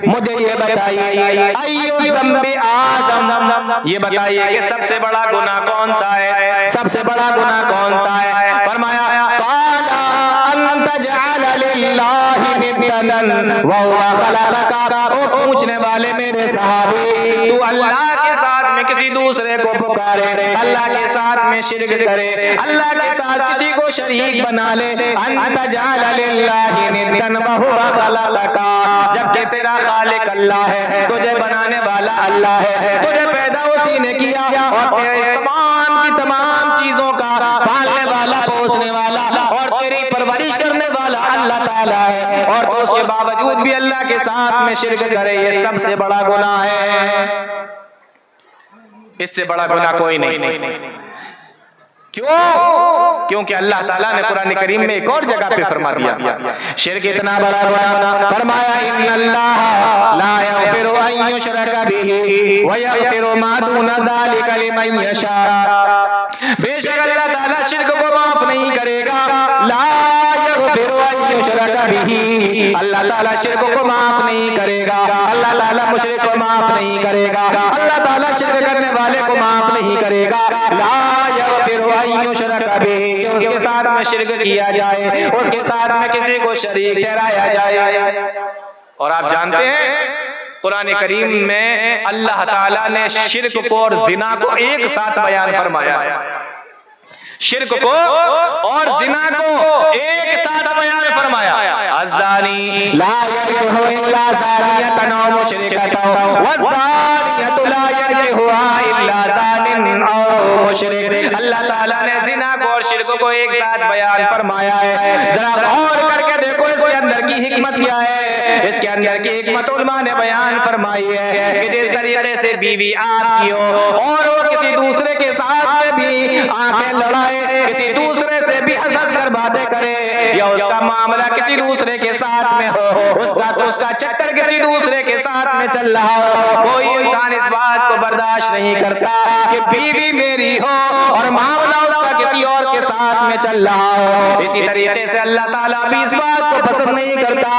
مجھے یہ بتائیے ایو ذنب اعظم، یہ بتائیے کہ سب سے بڑا گناہ کون سا ہے؟ سب سے بڑا گناہ کون سا ہے؟ فرمایا قال ان تجعل للہ ندا وهو خلقک. وہ پوچھنے والے میرے صحابی، تو اللہ کے ساتھ میں کسی دوسرے کو پکارے، اللہ کے ساتھ میں شرک کرے، اللہ کے ساتھ کسی کو شریک بنا لے، ان تجعل للہ ندا وهو خلقک، جبکہ تیرا خالق اللہ ہے، تجھے بنانے والا اللہ ہے، تجھے پیدا اسی نے کیا اور تمام کی تمام چیزوں کا اللہ تعالیٰ ہے اور تو اس کے باوجود بھی اللہ کے ساتھ میں شرک کرے، یہ سب سے بڑا گناہ ہے، اس سے بڑا گناہ کوئی نہیں۔ کیوں؟ کیونکہ اللہ تعالیٰ نے قرآن کریم میں ایک اور جگہ پہ فرما دیا شرک اتنا بڑا گناہ، فرمایا ان اللہ لا یغفر ان یشرک بہ ویغفر ما دون ذلک لمن یشاء، بے شک اللہ تعالیٰ شرک کو معاف نہیں کرے گا، لا یغفر ان یشرک بہ، اللہ تعالیٰ شرک کو معاف نہیں کرے گا، اللہ تعالیٰ مشرک کو معاف نہیں کرے گا، اللہ تعالیٰ شرک کرنے والے کو معاف نہیں کرے گا، لا یغفر یشرک بہ، کہ اس کے ساتھ میں شرک کیا جائے، اس کے ساتھ میں کسی کو شریک ٹھہرایا جائے۔ اور آپ جانتے ہیں قرآن کریم میں اللہ تعالیٰ نے شرک کو اور زنا کو ایک ساتھ بیان فرمایا، شرک کو اور زنا کو ایک ساتھ بیان فرمایا، الزانی لا ينكح الا زانیۃ او مشرکۃ والزانیۃ لا ينكحها الا زان او مشرک، اللہ تعالیٰ نے زنا کو اور شرک کو ایک ساتھ بیان فرمایا ہے۔ ذرا غور کر کے دیکھو اس کے اندر کی حکمت کیا ہے، اس کے اندر کی حکمت علماء نے بیان فرمائی ہے کہ جس طریقے سے بیوی آپ کی ہو اور وہ کسی دوسرے کے ساتھ میں بھی آنکھیں لڑائے، کسی دوسرے سے بھی ہنس کر باتیں کرے، یا اس کا معاملہ کسی دوسرے کے ساتھ میں ہو، اس کا چکر کسی دوسرے کے ساتھ میں چل رہا ہو، کوئی انسان اس بات کو برداشت نہیں کرتا کہ بیوی میری ہو اور معاملہ اس کا کسی اور کے ساتھ میں چل رہا ہو۔ اسی طریقے سے اللہ تعالیٰ بھی اس بات کو پسند نہیں کرتا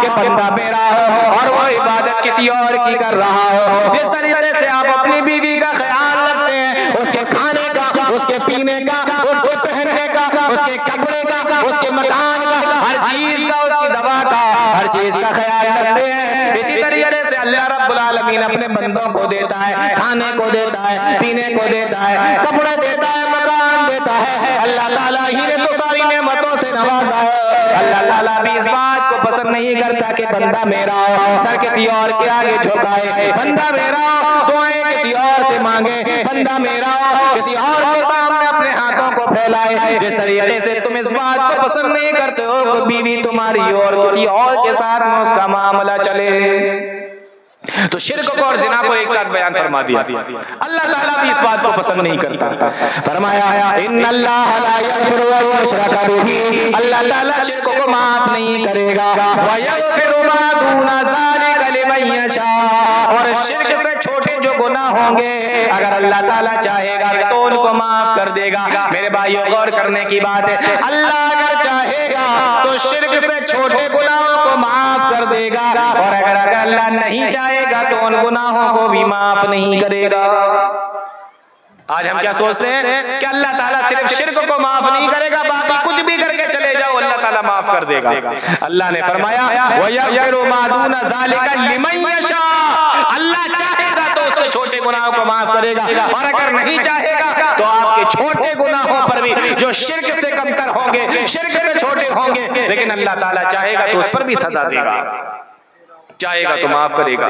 کہ بندہ میرا ہو اور وہ عبادت کسی اور کی کر رہا ہو۔ جس طریقے سے آپ اپنی بیوی کا خیال رکھتے ہیں، اس کے کھانے کا، اس کے پینے کا، اس کے پہننے کا، اس کے کپڑے کا، اس کے مکان کا، ہر چیز کا، اس کی دوا کا، ہر چیز کا خیال رکھتے ہیں، اسی طریقے سے اللہ رب العالمین اپنے بندوں کو دیتا ہے، کھانے کو دیتا ہے، پینے کو دیتا ہے، کپڑے دیتا ہے، مکان دیتا ہے، اللہ تعالیٰ ہی نے تو ساری نعمتوں سے نوازا ہے۔ اللہ تعالیٰ بھی اس بات کو پسند نہیں کرتا کہ بندہ میرا ہو سر کسی اور کے آگے جھکائے، بندہ میرا ہو دعائیں کسی اور سے مانگے، بندہ میرا ہو کسی اور کے سامنے اپنے ہاتھوں کو پھیلائے۔ جس طریقے سے تم اس بات کو پسند نہیں کرتے ہو کہ بیوی تمہاری ہو اور کسی اور کے ساتھ میں اس کا معاملہ چلے، تو شرک کو اور زنا کو ایک ساتھ بیان فرما دیا۔ اللہ تعالیٰ بھی اس بات کو پسند نہیں کرتا، فرمایا ان اللہ لا یغفر ان یشرک بہ، اللہ تعالیٰ شرک کو معاف نہیں کرے گا، ویغفر ما دون ذلک لمن یشاء، اور شرک سے چھوٹے جو گناہ ہوں گے اگر اللہ تعالیٰ چاہے گا تو ان کو معاف کر دے گا۔ میرے بھائیو غور کرنے کی بات ہے، اللہ اگر چاہے گا تو شرک سے چھوٹے گناہوں کو معاف کر دے گا، اور اگر اللہ نہیں چاہے گا تو ان گناہوں کو بھی معاف نہیں کرے گا۔ آج ہم کیا سوچتے ہیں کہ اللہ تعالیٰ صرف شرک کو معاف نہیں کرے گا، باقی کچھ بھی کر کے چلے جاؤ اللہ تعالیٰ معاف کر دے گا۔ اللہ نے فرمایا وَيَغْفِرُ مَا دُونَ ذَلِكَ لِمَن يَشَاءُ، اللہ چاہے گا تو اس سے چھوٹے گناہوں کو معاف کرے گا، اور اگر نہیں چاہے گا تو آپ کے چھوٹے گناہوں پر بھی جو شرک سے کمتر ہوں گے، شرک سے چھوٹے ہوں گے، لیکن اللہ تعالیٰ چاہے گا تو اس پر بھی سزا دے گا، چاہے گا تو معاف کرے گا۔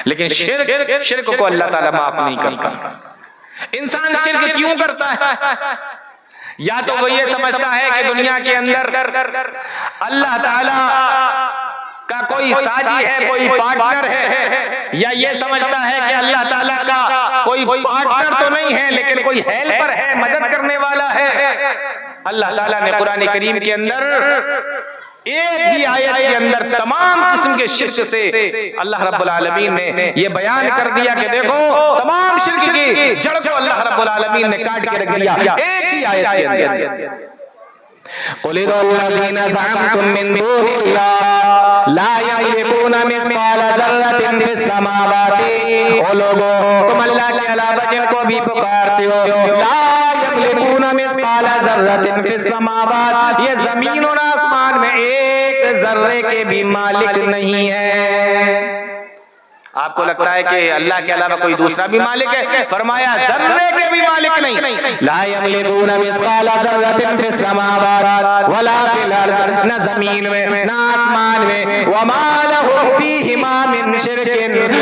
لیکن شرک کو اللہ تعالیٰ معاف نہیں کرتا۔ انسان شرک کیوں کرتا ہے؟ یا تو وہ یہ سمجھتا ہے کہ دنیا کے اندر اللہ تعالیٰ کا کوئی ساجی ہے، کوئی پارٹنر ہے، یا یہ سمجھتا ہے کہ اللہ تعالیٰ کا کوئی پارٹنر تو نہیں ہے لیکن کوئی ہیلپر ہے، مدد کرنے والا ہے۔ اللہ تعالیٰ نے قرآن کریم کے اندر ایک ہی آیت کے اندر تمام قسم کے شرک سے اللہ رب العالمین نے یہ بیان کر دیا کہ دیکھو تمام شرک کی جڑ کو اللہ رب العالمین نے کاٹ کے رکھ دیا ایک ہی آیت کے اندر۔ قُلِ ادْعُوا الَّذِينَ زَعَمْتُم مِّن دُونِ اللَّهِ لَا يَمْلِكُونَ مِثْقَالَ ذَرَّةٍ فِي السَّمَاوَاتِ، او لوگو تم اللہ کے علاوہ جن کو بھی پکارتے ہو، لا يَمْلِكُونَ مِثْقَالَ ذَرَّةٍ فِي السَّمَاوَاتِ، یہ زمین اور آسمان میں ایک ذرے کے بھی مالک نہیں ہے۔ آپ کو لگتا ہے کہ اللہ کے علاوہ کوئی دوسرا بھی مالک ہے؟ فرمایا ذرے کے بھی مالک نہیں. لا یملکون مثقال ذرۃ فی السماوات ولا فی الارض، نہ زمین میں نہ آسمان میں، وما لہ فیہما من شرک،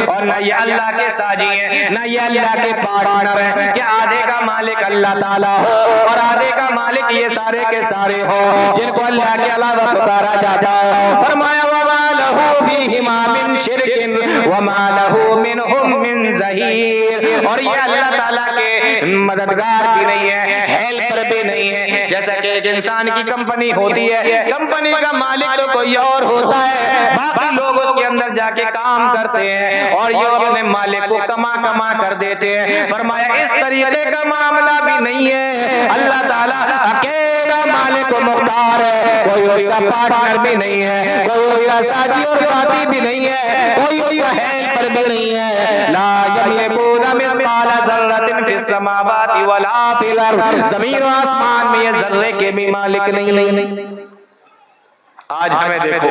اور نہ یہ اللہ کے ساجی ہیں نہ یہ اللہ کے پارٹنر ہیں کہ آدھے کا مالک اللہ تعالیٰ ہو اور آدھے کا مالک یہ سارے کے سارے ہو جن کو اللہ کے علاوہ پکارا جاتا ہو. فرمایا وما لہ فیہما من شرک وما لہ منہم من ظہیر، اور یہ اللہ تعالیٰ کے مددگار بھی نہیں ہے، ہیلپر بھی نہیں ہے. جیسا کہ ایک انسان کی کمپنی ہوتی ہے، کمپنی کا مالک تو کوئی اور ہوتا ہے، باقی لوگ اس کے اندر جا کے کام کرتے ہیں اور یہ اپنے مالک کو کما کر دیتے ہیں. فرمایا اس طریقے کا معاملہ بھی نہیں ہے، اللہ تعالیٰ اکیلا مالک و مختار ہے، کوئی اس کا پارٹنر بھی نہیں ہے، کوئی اس کا ساتھی اور ساتھی بھی نہیں ہے، کوئی اس کا ہیلپر بھی نہیں ہے. لا یملکون مثقال ذرۃ فی السماوات ولا فی الارض، زمین و آسمان میں یہ ذرے کے بھی مالک نہیں. آج ہمیں دیکھو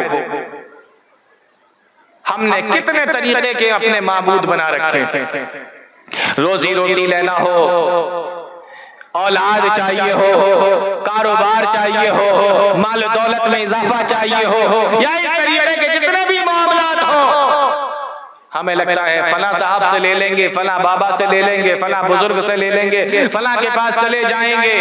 ہم نے کتنے طریقے کے اپنے معبود بنا رکھے. روزی روٹی لینا ہو، اولاد چاہیے ہو، کاروبار چاہیے ہو، مال و دولت میں اضافہ چاہیے ہو، یا اس طریقے کے جتنے بھی معاملات ہو، ہمیں لگتا ہے فلاں صاحب سے لے لیں گے، فلاں بابا سے لے لیں گے، فلاں بزرگ سے لے لیں گے، فلاں کے پاس چلے جائیں گے.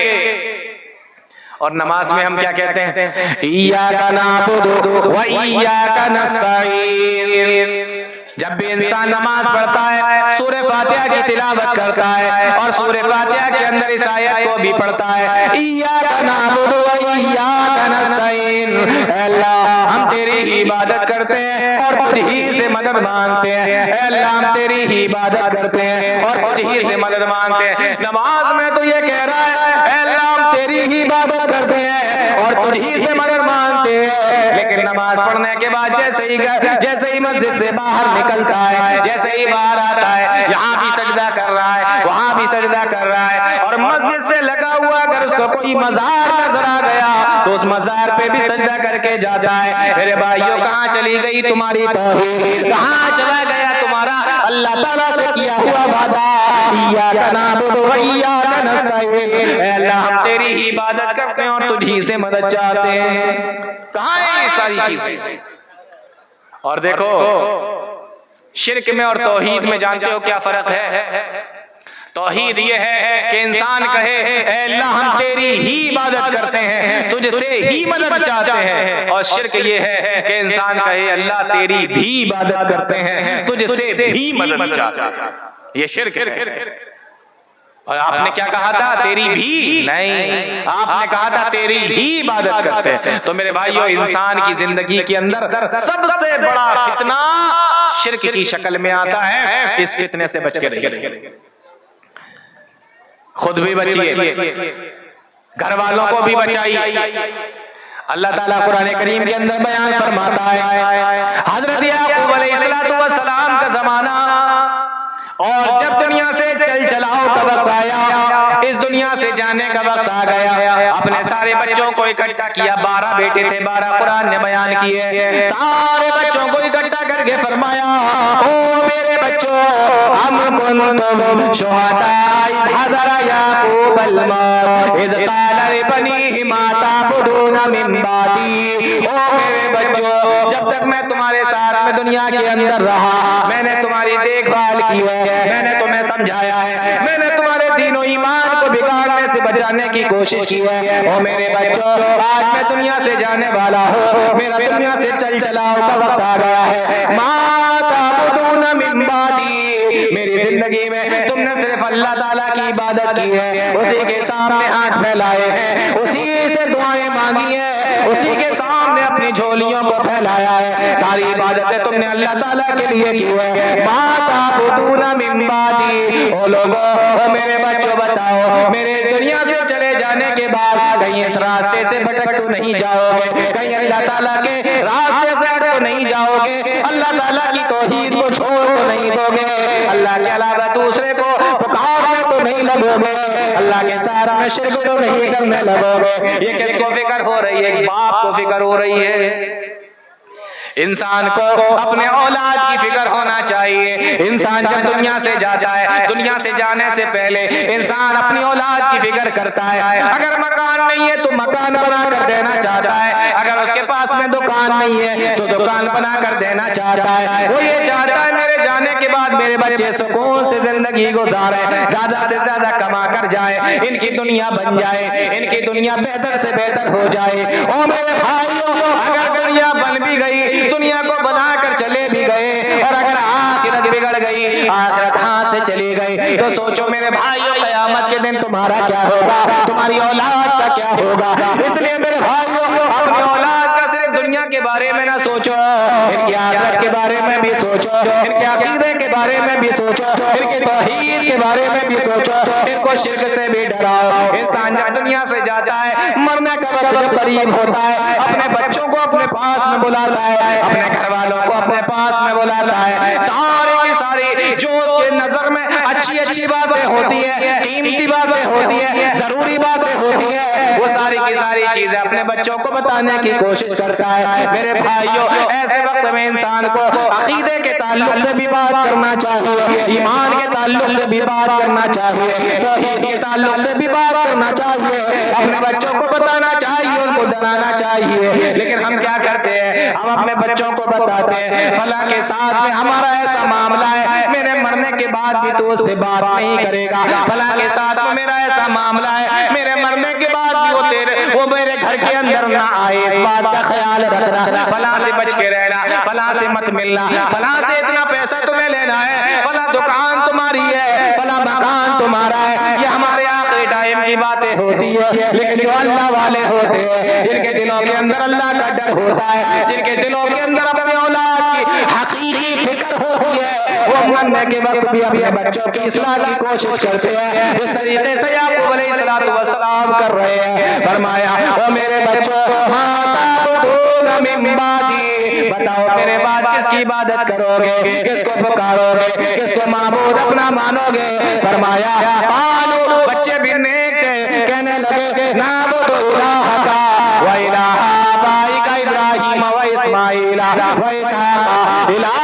اور نماز میں ہم کیا کہتے ہیں؟ ایاک نعبد و ایاک نستعین. جب بھی انسان نماز پڑھتا ہے، سورہ فاتحہ کی تلاوت کرتا ہے اور سورہ فاتحہ کے اندر اس آیت کو بھی پڑھتا ہے، ایاک نعبد و ایاک نستعین، اے اللہ ہم تیری ہی عبادت کرتے ہیں اور تجھ ہی سے مدد مانگتے ہیں. اے اللہ ہم تیری ہی عبادت کرتے ہیں اور تجھ ہی سے مدد مانگتے ہیں. نماز میں تو یہ کہہ رہا ہے اے اللہ ہم تیری ہی عبادت کرتے ہیں اور تجھ ہی سے مدد مانگتے ہیں، لیکن نماز پڑھنے کے بعد جیسے ہی مسجد سے باہر نکلتا ہے، جیسے ہی باہر آتا ہے، یہاں بھی سجدہ کر رہا ہے، وہاں بھی سجدہ کر رہا ہے، اور مسجد سے لگا ہوا اگر اس کو کوئی مزار نظر آ گیا تو اس مزار پہ بھی سجدہ کر کے جاتا ہے. میرے بھائیوں کہاں چلی گئی تمہاری توحید؟ کہاں چلا گیا تمہارا اللہ تعالیٰ سے کیا ہوا وعدہ؟ ایاک نعبد و ایاک نستعین، اے اللہ ہم تیری ہی عبادت کرتے ہیں اور تجھ ہی سے مدد چاہتے ہیں. کہاں ہے یہ ساری چیزیں؟ اور دیکھو شرک میں اور توحید میں جانتے ہو کیا فرق ہے؟ توحید یہ ہے کہ انسان کہے اے اللہ ہم تیری ہی عبادت کرتے ہیں، تجھ سے ہی مدد چاہتے ہیں، اور شرک یہ ہے کہ انسان کہے اللہ تیری بھی عبادت کرتے ہیں، تجھ سے بھی مدد چاہتے ہیں. یہ شرک ہے. اور آپ نے کیا کہا تھا؟ تیری بھی نہیں، آپ نے کہا تھا تیری ہی عبادت کرتے ہیں. تو میرے بھائیو انسان کی زندگی کے اندر سب سے بڑا فتنہ شرک کی شکل میں آتا ہے. اس فتنے سے بچ کے رہیے، خود بھی بچیے، گھر والوں کو بھی بچائیے. اللہ تعالیٰ قرآن کریم کے اندر بیان فرماتا ہے حضرت یعقوب علیہ السلام کا زمانہ، اور جب دنیا سے چل چلاؤ کا وقت آیا، اس دنیا سے جانے کا وقت آ گیا، اپنے سارے بچوں کو اکٹھا کیا. 12 بیٹے تھے، 12 قرآن نے بیان کیے. سارے بچوں کو اکٹھا کر کے فرمایا او میرے بچوں، ہم کنتم شہداء اذ حضر یعقوب الموت اذ قال لبنیہ ما تعبدون من بعدی. او میرے بچوں، جب تک میں تمہارے ساتھ میں دنیا کے اندر رہا، میں نے تمہاری دیکھ بھال کی ہے، میں نے تمہیں سمجھایا ہے، میں نے تمہارے دین و ایمان کو بگاڑنے سے بچانے کی کوشش کی ہے. او میرے بچوں، آج میں دنیا سے جانے والا ہوں، میرا دنیا سے چل چلاؤ کا وقت آ گیا ہے. ما تعبدون من بعدی، میری زندگی میں تم نے صرف اللہ تعالیٰ کی عبادت کی ہے، اسی کے سامنے ہاتھ پھیلائے ہیں، اسی سے دعائیں مانگی ہیں، اسی کے سامنے اپنی جھولیوں کو پھیلایا ہے. ساری عبادتیں تم نے اللہ تعالیٰ کے لیے کی ہے. ما تعبدون من بعدی، او لوگوں، او میرے بچوں بتاؤ، میرے دنیا سے چلے جانے کے بعد کہیں اس راستے سے بھٹک تو نہیں جاؤ گے، کہیں اللہ تعالیٰ کے راستے سے ہٹ تو نہیں جاؤ گے، اللہ تعالیٰ کی توحید کو چھوڑ تو نہیں دو گے، اللہ کے علاوہ دوسرے کو پکارنے تو نہیں لگو گے، اللہ کے ساتھ میں شرک تو نہیں کرنے لگو گے. یہ کس کو فکر ہو رہی ہے؟ ایک باپ کو فکر ہو رہی ہے. انسان کو اپنے اولاد کی فکر ہونا چاہیے. انسان جب دنیا سے جاتا ہے, دنیا سے جانے سے پہلے انسان اپنی اولاد کی فکر کرتا ہے. اگر مکان نہیں ہے تو مکان بنا کر دینا چاہتا ہے, اگر اس کے پاس میں دکان نہیں ہے تو دکان بنا کر دینا چاہتا ہے. وہ یہ چاہتا ہے میرے جانے کے بعد میرے بچے سکون سے زندگی گزارے, زیادہ سے زیادہ کما کر جائے, ان کی دنیا بن جائے, ان کی دنیا بہتر سے بہتر ہو جائے. او میرے بھائیوں, اگر دنیا بن بھی گئی, دنیا کو بنا کر چلے بھی گئے, اور اگر آخرت بگڑ گئی, آخرت ہاتھ سے چلی گئی, تو سوچو میرے بھائیوں قیامت کے دن تمہارا کیا ہوگا, تمہاری اولاد کا کیا ہوگا. اس لیے میرے بھائیوں اپنی اولاد کا صرف دنیا کے بارے میں نہ سوچو, ان کی آخرت کے بارے میں بھی سوچو, ان کے عقیدے کے بارے میں بھی سوچو, ان کے توحید کے بارے میں بھی سوچو, ان کو شرک سے بھی ڈراؤ. انسان جب دنیا سے جاتا ہے, مرنے کا وقت جب قریب ہوتا ہے, اپنے بچوں کو اپنے پاس میں بلاتا ہے, اپنے گھر والوں کو اپنے پاس میں بلاتا ہے. ساری کی ساری جو اس کے نظر میں اچھی اچھی باتیں ہوتی ہیں, قیمتی باتیں ہوتی ہیں, ضروری باتیں ہوتی ہیں, وہ ساری کی ساری چیزیں اپنے بچوں کو بتانے کی کوشش کرتا ہے. میرے بھائیوں, ایسے وقت میں انسان کو عقیدے کے تعلق سے بھی بات کرنا چاہیے, ایمان کے تعلق سے بھی بات کرنا چاہیے, توحید کے تعلق سے بھی بات کرنا چاہیے, اپنے بچوں کو بتانا چاہیے, ان کو ڈرانا چاہیے. لیکن ہم کیا کرتے ہیں, ہم اپنے بچوں کو بتاتے ہیں فلاں کے ساتھ میں ہمارا ایسا معاملہ ہے, میرے مرنے کے بعد بھی تو اس سے بات نہیں کرے گا, فلاں کے ساتھ میں میرا ایسا معاملہ ہے, میرے مرنے کے بعد بھی وہ میرے گھر کے اندر نہ آئے, اس بات کا خیال رکھنا, فلاں سے بچ کے رہنا, فلاں سے مت ملنا, فلاں سے اتنا پیسہ تمہیں لینا ہے, فلاں دکان تمہاری ہے, فلاں مکان تمہارا ہے. یہ ہمارے آخری ٹائم کی باتیں ہوتی ہے. لیکن جو اللہ والے ہوتے ہیں, جن کے دلوں کے اندر اللہ کا ڈر ہوتا ہے, جن کے دلوں کے اندر اپنی اولاد کی حقیقی فکر ہوتی ہے, وہ مرنے کے وقت بھی اپنے بچوں کی اصلاح کی کوشش کرتے ہیں. اس طریقے سے یعقوب علیہ السلام کر رہے ہیں. فرمایا او میرے بچوں, بتاؤ میرے بعد کس کی عبادت کرو گے, کس کو پکارو گے, کس کو معبود اپنا مانو گے. فرمایا قالوا, بچے بھی نیک تھے, کہنے لگے نعبد الہک و الہ آبائک ابراہیم و اسماعیل و اسحاق الہ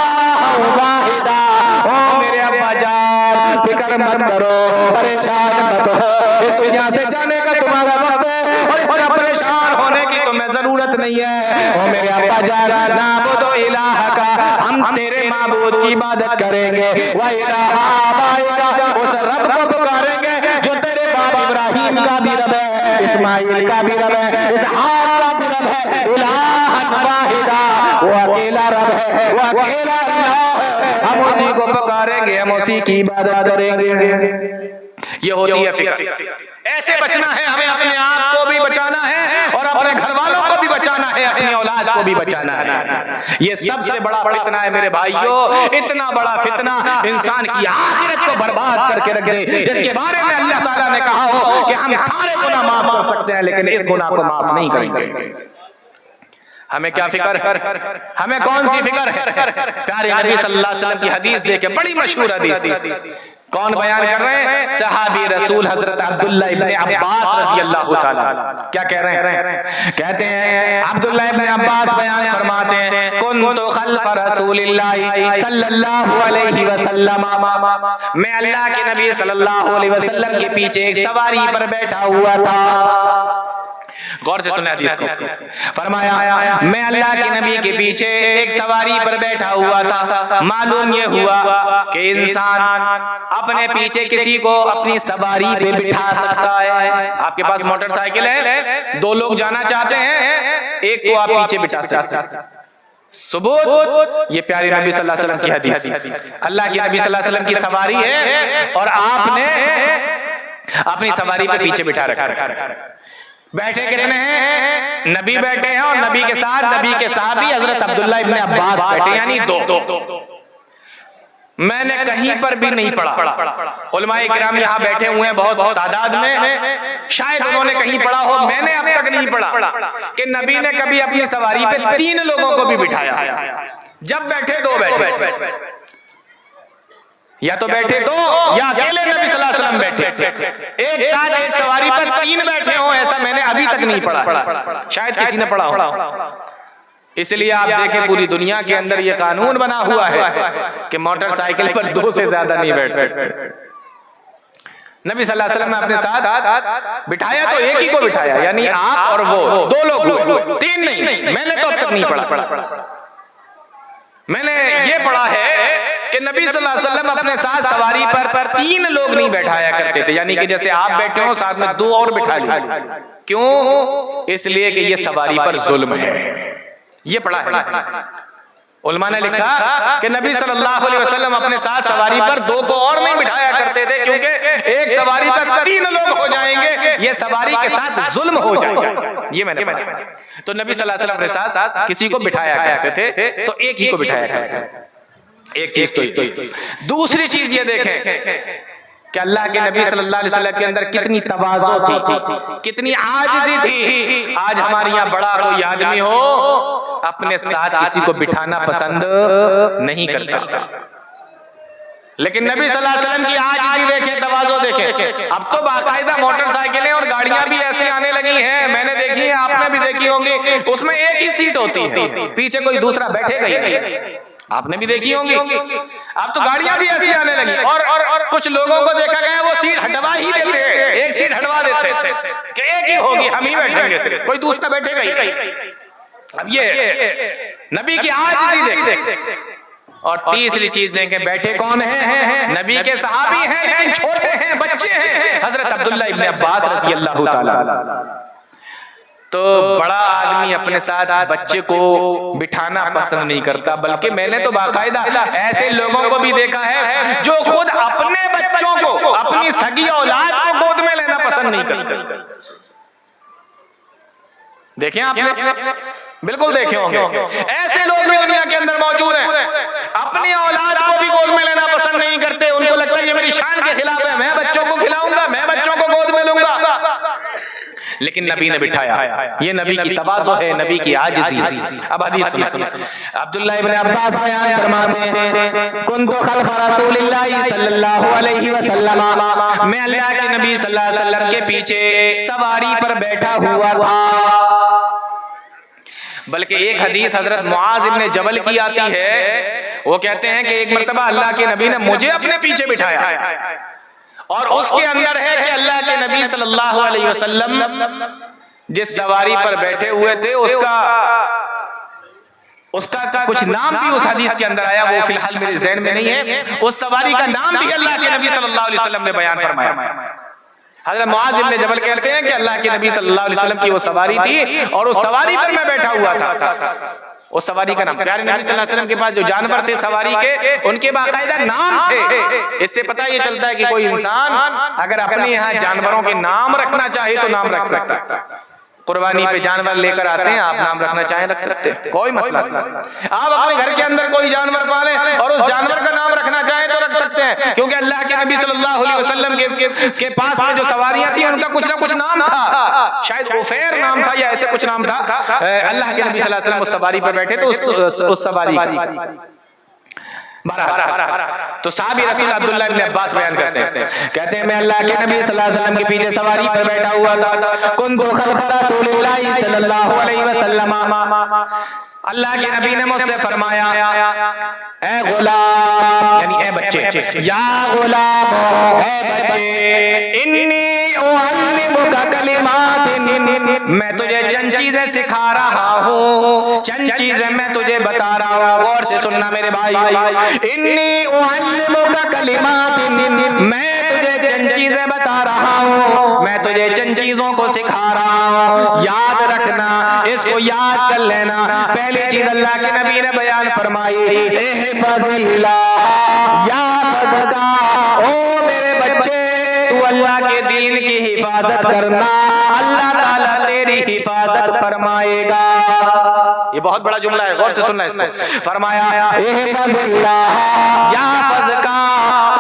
واحدا. او میرے ابا جان, فکر مت کرو, پریشان مت ہو, اس دنیا سے جانے کا تمہارا وقت ہے, اور پریشان ہونے کی تمہیں ضرورت نہیں ہے. او میرے ابا جان, نعبد الہک, ہم تیرے معبود کی عبادت کریں گے, و الہ آبائک, اس رب کو پکاریں گے جو تیرے باپ ابراہیم کا بھی رب ہے, اسماعیل کا بھی رب ہے, اسحاق کا بھی رب ہے, الہ واحدا, وہ اکیلا رب ہے, وہ اکیلا الہ ہے, ہم اسی کو پکاریں گے, ہم اسی کی عبادت کریں گے. یہ ہوتی ہے فکر. ایسے بچنا ہے ہمیں, اپنے آپ کو بھی بچانا ہے اور اپنے گھر والوں کو بھی بچانا ہے, اپنی اولاد کو بھی بچانا ہے. یہ سب سے بڑا فتنہ ہے میرے بھائیوں, اتنا بڑا فتنہ انسان کی آخرت کو برباد کر کے رکھ دے, جس کے بارے میں اللہ تعالیٰ نے کہا ہو کہ ہم سارے گناہ معاف کر سکتے ہیں لیکن اس گناہ کو معاف نہیں کریں گے. ہمیں کیا فکر ہے, ہمیں کون سی فکر ہے؟ پیارے نبی صلی اللہ علیہ وسلم کی حدیث دیکھیں, بڑی مشہور حدیث. کون بیان کر رہے ہیں؟ صحابی رسول حضرت عبداللہ ابن عباس رضی اللہ تعالیٰ. کیا کہہ رہے ہیں؟ کہتے ہیں عبداللہ ابن عباس بیان فرماتے ہیں, کنت خلف رسول اللہ صلی اللہ علیہ وسلم, میں اللہ کے نبی صلی اللہ علیہ وسلم کے پیچھے ایک سواری پر بیٹھا ہوا تھا. غور سے سنیں حدیث کو. فرمایا میں اللہ کے نبی کے پیچھے ایک سواری پر بیٹھا ہوا تھا. معلوم یہ ہوا کہ انسان اپنے پیچھے کسی کو اپنی سواری پہ بٹھا سکتا ہے. آپ کے پاس موٹر سائیکل ہے, دو لوگ جانا چاہتے ہیں, ایک کو آپ پیچھے بٹھا سکتے ہیں. ثبوت یہ پیارے نبی صلی اللہ علیہ وسلم کی حدیث. اللہ کے نبی صلی اللہ علیہ وسلم کی سواری ہے اور آپ نے اپنی سواری پہ پیچھے بٹھا رکھا ہے. بیٹھے کتنے ہیں؟ نبی بیٹھے ہیں اور نبی کے ساتھ نبی کے صحابی حضرت عبداللہ ابن عباس بیٹھے, یعنی دو. میں نے کہیں پر بھی نہیں پڑھا, علماء کرام یہاں بیٹھے ہوئے ہیں بہت تعداد میں, شاید انہوں نے کہیں پڑھا ہو, میں نے اب تک نہیں پڑھا کہ نبی نے کبھی اپنی سواری پہ 3 لوگوں کو بھی بٹھایا. جب بیٹھے دو بیٹھے, یا تو بیٹھے دو یا اکیلے نبی صلی اللہ علیہ وسلم بیٹھے. ایک ساتھ ایک سواری پر 3 بیٹھے ہوں, ایسا میں نے ابھی تک نہیں پڑھا, شاید کسی نے پڑھا ہو. اس لیے آپ دیکھیں پوری دنیا کے اندر یہ قانون بنا ہوا ہے کہ موٹر سائیکل پر 2 سے زیادہ نہیں بیٹھ سکتے. نبی صلی اللہ علیہ وسلم نے اپنے ساتھ بٹھایا تو ایک ہی کو بٹھایا، یعنی آپ اور وہ 2 لوگ ہوئے، 3 نہیں. میں نے تو اب تک نہیں پڑھا. میں نے یہ پڑھا ہے کہ نبی صلی اللہ علیہ وسلم اپنے ساتھ سواری پر 3 لوگ نہیں بیٹھایا کرتے تھے، یعنی کہ جیسے آپ بیٹھے ہو ساتھ میں 2 اور بٹھا لیے. کیوں؟ اس لیے کہ یہ سواری پر ظلم ہے. یہ پڑھا ہے علماء نے لکھا کہ نبی صلی اللہ علیہ وسلم اپنے ساتھ سواری پر 2 کو اور نہیں بٹھایا کرتے تھے، کیونکہ ایک سواری پر 3 لوگ ہو جائیں گے، یہ سواری کے ساتھ ظلم ہو جائے گا. یہ میں نے پڑھا. تو نبی صلی اللہ علیہ وسلم اپنے ساتھ کسی کو بٹھایا کرتے تھے تو ایک ہی کو بٹھایا کرتے تھے. ایک چیز تو. دوسری چیز یہ دیکھیں کہ اللہ کے نبی صلی اللہ علیہ وسلم کے اندر کتنی تواضع تھی، کتنی عاجزی تھی. آج ہمارے یہاں بڑا کوئی آدمی ہو اپنے ساتھ کسی کو بٹھانا پسند نہیں کرتا، لیکن نبی صلی اللہ علیہ وسلم کی عاجزی دیکھیں، تواضع دیکھیں. اب تو باقاعدہ موٹر سائیکلیں اور گاڑیاں بھی ایسی آنے لگی ہیں، میں نے دیکھی ہیں، آپ نے بھی دیکھی ہوں گی، اس میں ایک ہی سیٹ ہوتی ہے، پیچھے کوئی دوسرا بیٹھے گا ہی نہیں. آپ نے بھی دیکھی ہوں گی. اب تو گاڑیاں بھی ایسی آنے لگی، اور کچھ لوگوں کو دیکھا گیا وہ سیٹ ہٹوا ہی دیتے ہیں، ایک سیٹ ہٹوا دیتے ہیں کہ ایک ہی ہوگی، ہم ہی بیٹھیں گے، صرف کوئی دوسرا بیٹھے گا ہی. اب یہ نبی کی عاجزی دیکھیں. اور تیسری چیز دیکھیں بیٹھے کون ہیں؟ نبی کے صحابی ہیں، لیکن چھوٹے ہیں، بچے ہیں. حضرت عبداللہ ابن عباس رضی اللہ تعالی. تو بڑا آدمی اپنے ساتھ بچے کو بٹھانا پسند نہیں کرتا، بلکہ میں نے تو باقاعدہ ایسے لوگوں کو بھی دیکھا ہے جو خود اپنے بچوں کو، اپنی سگی اولاد کو گود میں لینا پسند نہیں کرتے. دیکھیں آپ نے، بالکل دیکھے ہوں گے، ایسے لوگ بھی دنیا کے اندر موجود ہیں، اپنی اولاد کو بھی گود میں لینا پسند نہیں کرتے. ان کو لگتا ہے یہ میری شان کے خلاف ہے، میں بچوں کو کھلاؤں گا، میں بچوں کو گود میں لوں گا. لیکن نبی نے بٹھایا. یہ نبی کی تواضع ہے، نبی کی عاجزی. اب حدیث سنیں. عبداللہ ابن عباس بیان فرماتے ہیں کنت خلف رسول اللہ صلی اللہ علیہ وسلم، میں اللہ کے نبی صلی اللہ علیہ وسلم کے پیچھے سواری پر بیٹھا ہوا تھا. بلکہ ایک حدیث حضرت معاذ ابن جبل کی آتی ہے، وہ کہتے ہیں کہ ایک مرتبہ اللہ کے نبی نے مجھے اپنے پیچھے بٹھایا، اور اس کے اندر ہے کہ اللہ کے نبی صلی اللہ علیہ وسلم جس سواری پر بیٹھے ہوئے تھے اس کا کچھ نام بھی اس حدیث کے اندر آیا، وہ فی الحال میرے ذہن میں نہیں ہے. اس سواری کا نام بھی اللہ کے نبی صلی اللہ علیہ وسلم نے بیان فرمایا. حضرت معاذ ابن جبل کہتے ہیں کہ اللہ کے نبی صلی اللہ علیہ وسلم کی وہ سواری تھی، اور اس سواری پر میں بیٹھا ہوا تھا. اس سواری کا نام، پیارے نبی صلی اللہ علیہ وسلم کے پاس جو جانور تھے سواری کے، ان کے باقاعدہ نام تھے. اس سے پتہ یہ چلتا ہے کہ کوئی انسان اگر اپنے یہاں جانوروں کے نام رکھنا چاہے تو نام رکھ سکتا ہے. قربانی پہ جانور لے کر آتے ہیں، آپ نام رکھنا چاہیں رکھ سکتے ہیں، کوئی مسئلہ نہیں. آپ اپنے گھر کے اندر کوئی جانور پالیں اور اس جانور کا نام رکھنا چاہیں تو رکھ سکتے ہیں، کیونکہ اللہ کے نبی صلی اللہ علیہ وسلم کے پاس میں جو سواریاں تھیں ان کا کچھ نہ کچھ نام تھا، شاید عفیر نام تھا یا ایسے کچھ نام تھا. اللہ کے نبی صلی اللہ علیہ وسلم اس سواری پر بیٹھے تو اس سواری کا تو صحابی رسول عبداللہ ابن عباس بیان کرتے ہیں، کہتے ہیں میں اللہ کے نبی صلی اللہ علیہ وسلم کے پیچھے سواری پر بیٹھا ہوا تھا. کنت خلف رسول اللہ صلی اللہ علیہ وسلم، اللہ کے نبی نے مجھ سے فرمایا اے غلام، یعنی اے بچے، یا غلام، اے بچے، انی اعلمک کلمات، میں تجھے چند چیزیں سکھا رہا ہوں، چند چیزیں میں تجھے بتا رہا ہوں، غور سے سننا میرے بھائی. انی اعلمک کلمات، میں تجھے چند چیزیں بتا رہا ہوں، میں تجھے چند چیزوں کو سکھا رہا ہوں، یاد رکھنا، اس کو یاد کر لینا. پہلی چیز اللہ کے نبی نے بیان فرمائی، احفظ اللہ یحفظک، او میرے بچے تو اللہ کے دین کی حفاظت کرنا، اللہ تعالیٰ تیری حفاظت فرمائے گا. یہ بہت بڑا جملہ ہے، غور سے سننا اس کو. فرمایا احفظ اللہ یحفظک،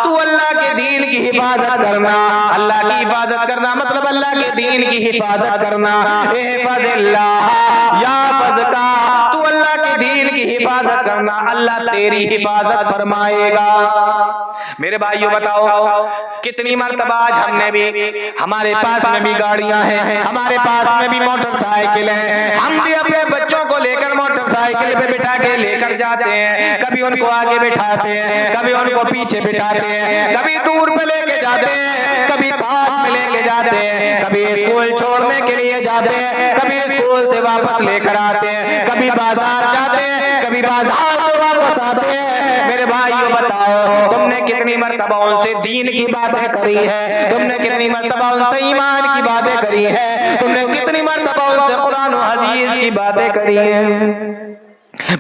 تو اللہ کے دین کی حفاظت کرنا. اللہ کی حفاظت کرنا مطلب اللہ کے دین کی حفاظت کرنا. احفظ اللہ یحفظک، تو اللہ کے دین کی حفاظت کرنا، اللہ تیری حفاظت فرمائے گا۔ میرے بھائیو بتاؤ کتنی مرتبہ آج ہم نے بھی، ہمارے پاس میں بھی گاڑیاں ہیں، ہمارے پاس میں بھی موٹر سائیکل ہیں، ہم بھی اپنے بچوں کو لے کر موٹر سائیکل پہ بٹھا کے لے کر جاتے ہیں، کبھی ان کو آگے بٹھاتے ہیں، کبھی ان کو پیچھے بٹھاتے ہیں، کبھی دور پہ لے کے جاتے ہیں، کبھی پاس میں لے کے جاتے ہیں، کبھی اسکول چھوڑنے کے لیے جاتے ہیں، کبھی اسکول سے واپس لے کر آتے ہیں، کبھی بازار جاتے ہیں، کبھی بازار سے واپس آتے ہیں۔ میرے بھائیو بتاؤ تم نے کتنی مرتبہ ان سے دین کی باتیں کری ہے، تم نے کتنی مرتبہ ان سے ایمان کی باتیں کری ہے، تم نے کتنی مرتبہ ان سے قرآن و حدیث کی باتیں کری ہیں۔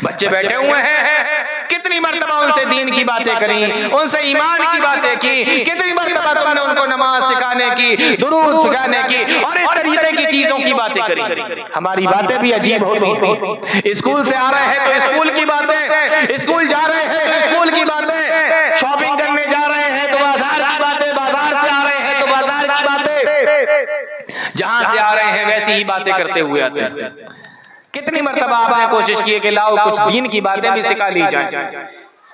بچے بیٹھے ہوئے ہیں، کتنی مرتبہ ان سے دین کی باتیں کری، ان سے ایمان کی باتیں کی، کتنی مرتبہ تم نے ان کو نماز سکھانے کی، درود سکھانے کی اور اس طریقے کی چیزوں کی باتیں کری۔ ہماری باتیں بھی عجیب ہوتی ہیں، اسکول سے آ رہے ہیں تو اسکول کی باتیں، اسکول جا رہے ہیں تو اسکول کی باتیں، شاپنگ کرنے جا رہے ہیں تو بازار کی باتیں، بازار سے آ رہے ہیں تو بازار کی باتیں، جہاں سے آ رہے ہیں ویسی ہی باتیں کرتے ہوئے آتے ہیں۔ کتنی مرتبہ آپ نے کوشش کی ہے کہ لاؤ کچھ دین کی باتیں بھی سکھا لی جائیں۔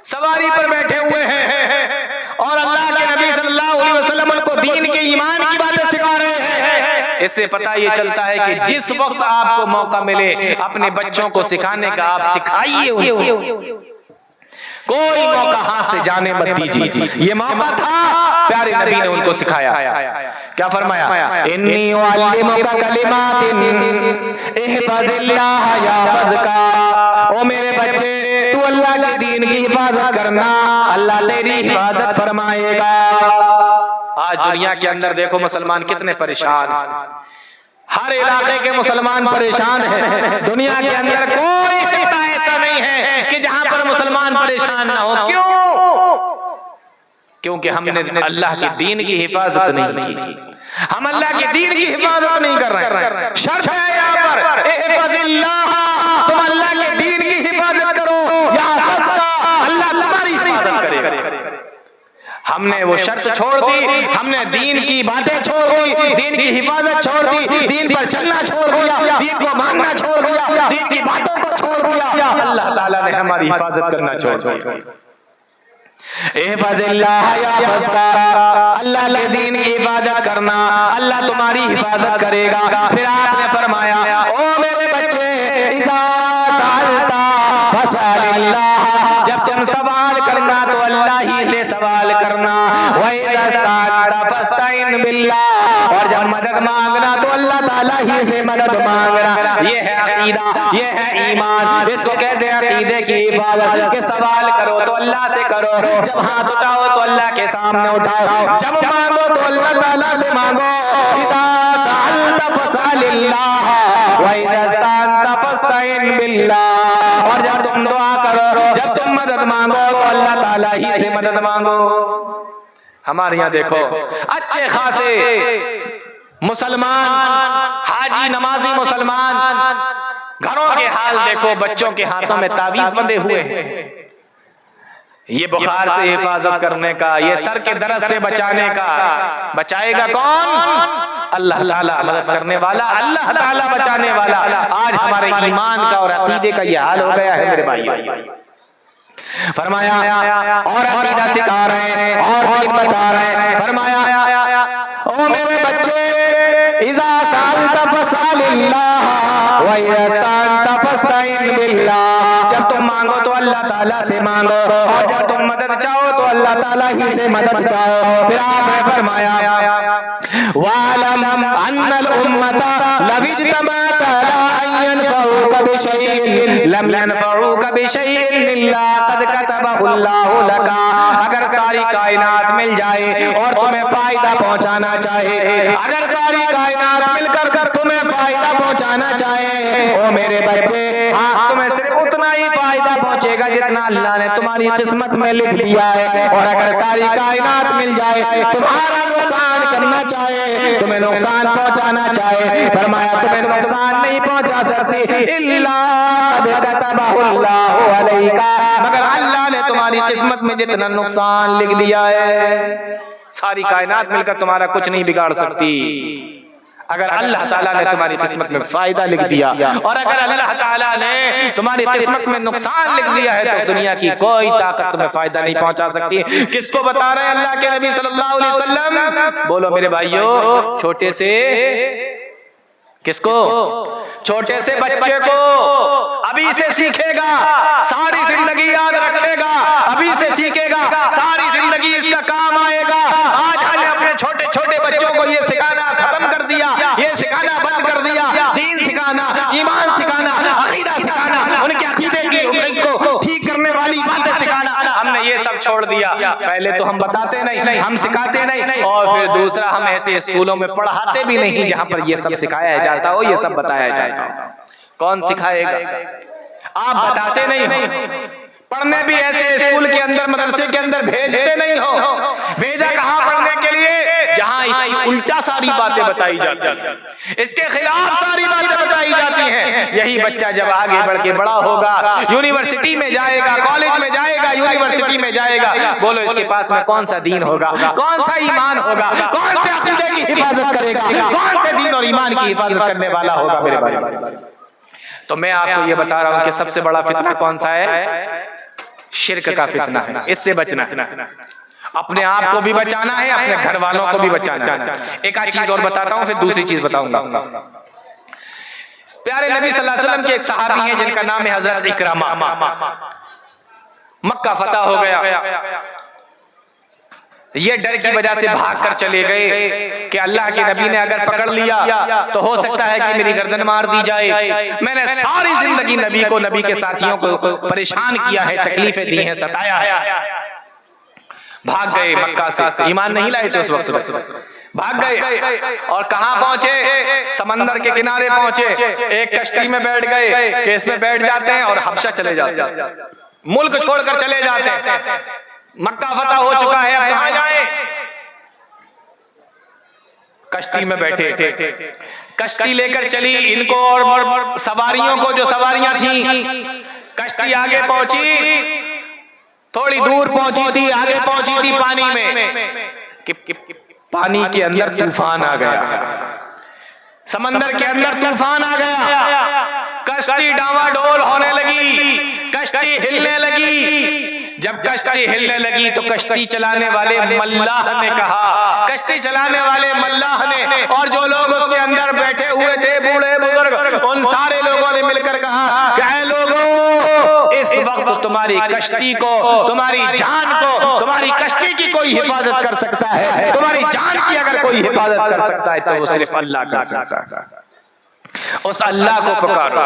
سواری پر بیٹھے ہوئے ہیں اور اللہ کے نبی صلی اللہ علیہ وسلم ان کو دین کے ایمان کی باتیں سکھا رہے ہیں۔ اس سے پتہ یہ چلتا ہے کہ جس وقت آپ کو موقع ملے اپنے بچوں کو سکھانے کا آپ سکھائیے انہیں، کوئی موقع ہاتھ سے جانے مت دیجیے۔ یہ موقع تھا، پیارے نبی نے ان کو سکھایا۔ کیا فرمایا؟ انی اعلمک کلمات احفظ اللہ یحفظک۔ او میرے بچے تو اللہ کے دین کی حفاظت کرنا، اللہ تیری حفاظت فرمائے گا۔ آج دنیا کے اندر دیکھو مسلمان کتنے پریشان، ہر علاقے کے مسلمان پریشان ہیں۔ دنیا کے اندر کوئی خطہ ایسا نہیں ہے کہ جہاں پر مسلمان پریشان نہ ہو۔ کیوں؟ کیونکہ ہم نے اللہ کے دین کی حفاظت نہیں کی، ہم اللہ کے دین کی حفاظت نہیں کر رہے۔ شرط ہے یہاں پر احفظ اللہ، تم اللہ کے دین کی حفاظت کرو، یحفظک، اللہ تمہاری حفاظت کرے گا۔ ہم نے وہ شرط چھوڑ دی، ہم نے دین کی باتیں چھوڑ دی، دین کی حفاظت چھوڑ دی، دین پر چلنا چھوڑ دیا، دین کو ماننا چھوڑ دیا، دین کی باتوں کو چھوڑ دیا، اللہ تعالیٰ نے ہماری حفاظت کرنا چھوڑ دیا۔ احفظ اللہ یحفظک، اللہ کے دین کی حفاظت کرنا، اللہ تمہاری حفاظت کرے گا۔ پھر آپ نے فرمایا او میرے بچے اذا سألت فاسأل اللہ، جب تم سوال کرنا تو اللہ ہی سے سوال کرنا، وَإِذَا اسْتَعَنْتَ فَاسْتَعِنْ بِاللَّهِ، اور جب مدد مانگنا تو اللہ تعالیٰ ہی سے مدد مانگنا۔ یہ ہے عقیدہ، یہ ہے ایمان، اس کو کہتے ہیں عقیدے کی حفاظت، کہ سوال کرو تو اللہ سے کرو، جب ہاتھ اٹھاؤ تو اللہ کے سامنے اٹھاؤ، جب مانگو تو اللہ تعالیٰ سے مانگو۔ اِذَا سَأَلْتَ فَاسْأَلِ اللَّهَ وَإِذَا اسْتَعَنْتَ فَاسْتَعِنْ بِاللَّهِ، اور جب تم دعا کرو، جب تم مدد مانگو تو اللہ تعالیٰ ہی سے مدد مانگو۔ ہمارے یہاں دیکھو اچھے خاصے مسلمان، حاجی نمازی مسلمان، گھروں کے حال دیکھو، بچوں کے ہاتھوں میں تعویذ بندھے ہوئے ہیں۔ یہ بخار سے حفاظت کرنے کا، یہ سر کے درد سے بچانے کا، بچائے گا کون؟ اللہ تعالیٰ، مدد کرنے والا اللہ تعالیٰ، بچانے والا۔ آج ہمارے ایمان کا اور عقیدے کا یہ حال ہو گیا ہے میرے بھائیو۔ فرمایا اور عقیدہ سکھا رہے ہیں اور دین بتا رہے ہیں۔ فرمایا او میرے بچے اذا سألت فاسأل اللہ وَإِذَا اسْتَعَنْتَ فَاسْتَعِنْ بِاللَّهِ، جب تم مانگو تو اللہ تعالیٰ سے مانگو، اور جب تم مدد چاہو تو اللہ تعالیٰ ہی سے مدد چاہو۔ پھر آپ نے فرمایا وَاعْلَمْ أَنَّ الْأُمَّةَ لَوِ اجْتَمَعَتْ عَلَىٰ أَن يَنفَعُوكَ بِشَيْءٍ لَمْ يَنفَعُوكَ بِشَيْءٍ إِلَّا قَدْ كَتَبَهُ اللَّهُ لَكَ۔ اگر ساری کائنات مل جائے اور تمہیں فائدہ پہنچانا چاہے، اگر ساری کائنات مل کر تمہیں فائدہ پہنچانا چاہے، او میرے بچے تمہیں صرف اتنا ہی فائدہ پہنچے گا جتنا اللہ نے تمہاری قسمت میں لکھ دیا ہے۔ اور اگر ساری کائنات مل جائے تمہارا نقصان کرنا چاہے، تمہیں نقصان پہنچانا چاہے، فرمایا تمہیں نقصان نہیں پہنچا سکتی الا قد كتبه اللہ علیک، مگر اللہ نے تمہاری قسمت میں جتنا نقصان لکھ دیا ہے، ساری کائنات مل کر تمہارا کچھ نہیں بگاڑ سکتی۔ اگر اللہ تعالیٰ نے تمہاری قسمت میں فائدہ لکھ دیا اور اگر اللہ تعالیٰ نے تمہاری قسمت میں نقصان لکھ دیا ہے تو دنیا کی کوئی طاقت تمہیں فائدہ نہیں پہنچا سکتی. کس کو بتا رہے ہیں اللہ کے نبی صلی اللہ علیہ وسلم؟ بولو میرے بھائیو، چھوٹے سے کس کو؟ چھوٹے سے بچے کو. ابھی سے سیکھے گا ساری زندگی یاد رکھے گا، ابھی سے سیکھے گا ساری زندگی اس کا کام آئے گا. آج ہم نے اپنے چھوٹے چھوٹے بچوں کو یہ سکھانا ختم کر دیا، یہ سکھانا بند کر دیا. دین سکھانا، ایمان سکھانا، عقیدہ سکھانا، ان کے عقیدے کو ٹھیک کرنے والی باتیں سکھانا، ہم نے یہ سب چھوڑ دیا. پہلے تو ہم بتاتے نہیں، ہم سکھاتے نہیں، اور پھر دوسرا ہم ایسے اسکولوں میں پڑھاتے بھی نہیں جہاں پر یہ سب سکھایا جاتا ہو، یہ سب بتایا جاتا ہو. کون سکھائے گا؟ آپ بتاتے نہیں ہو. پڑھنے بھی ایسے اسکول کے اندر مدرسے کے اندر بھیجتے نہیں ہو. بھیجا کہاں پڑھنے کے لیے؟ جہاں اس کی الٹا ساری باتیں بتائی جاتی ہیں، اس کے خلاف ساری باتیں بتائی جاتی ہیں. یہی بچہ جب آگے بڑھ کے بڑا ہوگا، یونیورسٹی میں جائے گا، کالج میں جائے گا، یونیورسٹی میں جائے گا، بولو اس کے پاس میں کون سا دین ہوگا، کون سا ایمان ہوگا، کون سے عقیدے کی حفاظت کرے گا، کون سے دین اور ایمان کی حفاظت کرنے والا ہوگا میرے بھائی؟ تو میں آپ کو یہ بتا رہا ہوں کہ سب سے بڑا فتنہ کون سا ہے؟ شرک کا فتنہ ہے. اس سے بچنا، اپنے آپ کو بھی بچانا ہے، اپنے گھر والوں کو بھی بچانا ہے. ایک آدھ چیز اور بتاتا ہوں، پھر دوسری چیز بتاؤں گا. پیارے نبی صلی اللہ علیہ وسلم کے ایک صحابی ہیں جن کا نام ہے حضرت اکرمہ. مکہ فتح ہو گیا، یہ ڈر کی وجہ سے بھاگ کر چلے گئے کہ اللہ کے نبی نے اگر پکڑ لیا تو ہو سکتا ہے کہ میری گردن مار دی جائے. میں نے ساری زندگی نبی کو، نبی کے ساتھیوں کو پریشان کیا ہے، تکلیفیں دی ہیں، ستایا ہے. بھاگ گئے مکہ سے. ایمان نہیں لائے تھے اس وقت، بھاگ گئے. اور کہاں پہنچے؟ سمندر کے کنارے پہنچے. ایک کشتی میں بیٹھ گئے کہ اس میں بیٹھ جاتے ہیں اور حبشہ چلے جاتے ہیں، ملک چھوڑ کر چلے جاتے ہیں. مکہ فتح ہو چکا ہے، اب کہاں جائیں؟ کشتی میں بیٹھے. کشتی لے کر چلی ان کو اور سواریوں کو، جو سواریاں تھیں. کشتی آگے پہنچی، تھوڑی دور پہنچی تھی، آگے پہنچی تھی پانی میں. پانی کے اندر طوفان آ گیا، سمندر کے اندر طوفان آ گیا. کشتی ڈاواڈول ہونے لگی، کشتی ہلنے لگی. جب کشتی ہلنے لگی تو کشتی چلانے والے ملاح نے کہا، کشتی چلانے والے ملاح نے اور جو لوگ اس کے اندر بیٹھے ہوئے تھے، بوڑھے بزرگ، ان سارے لوگوں نے مل کر کہا کہ اے لوگوں، اس وقت تمہاری کشتی کو، تمہاری جان کو، تمہاری کشتی کی کوئی حفاظت کر سکتا ہے، تمہاری جان کی اگر کوئی حفاظت کر سکتا ہے تو وہ صرف اللہ کر سکتا ہے. اس اللہ کو پکارو،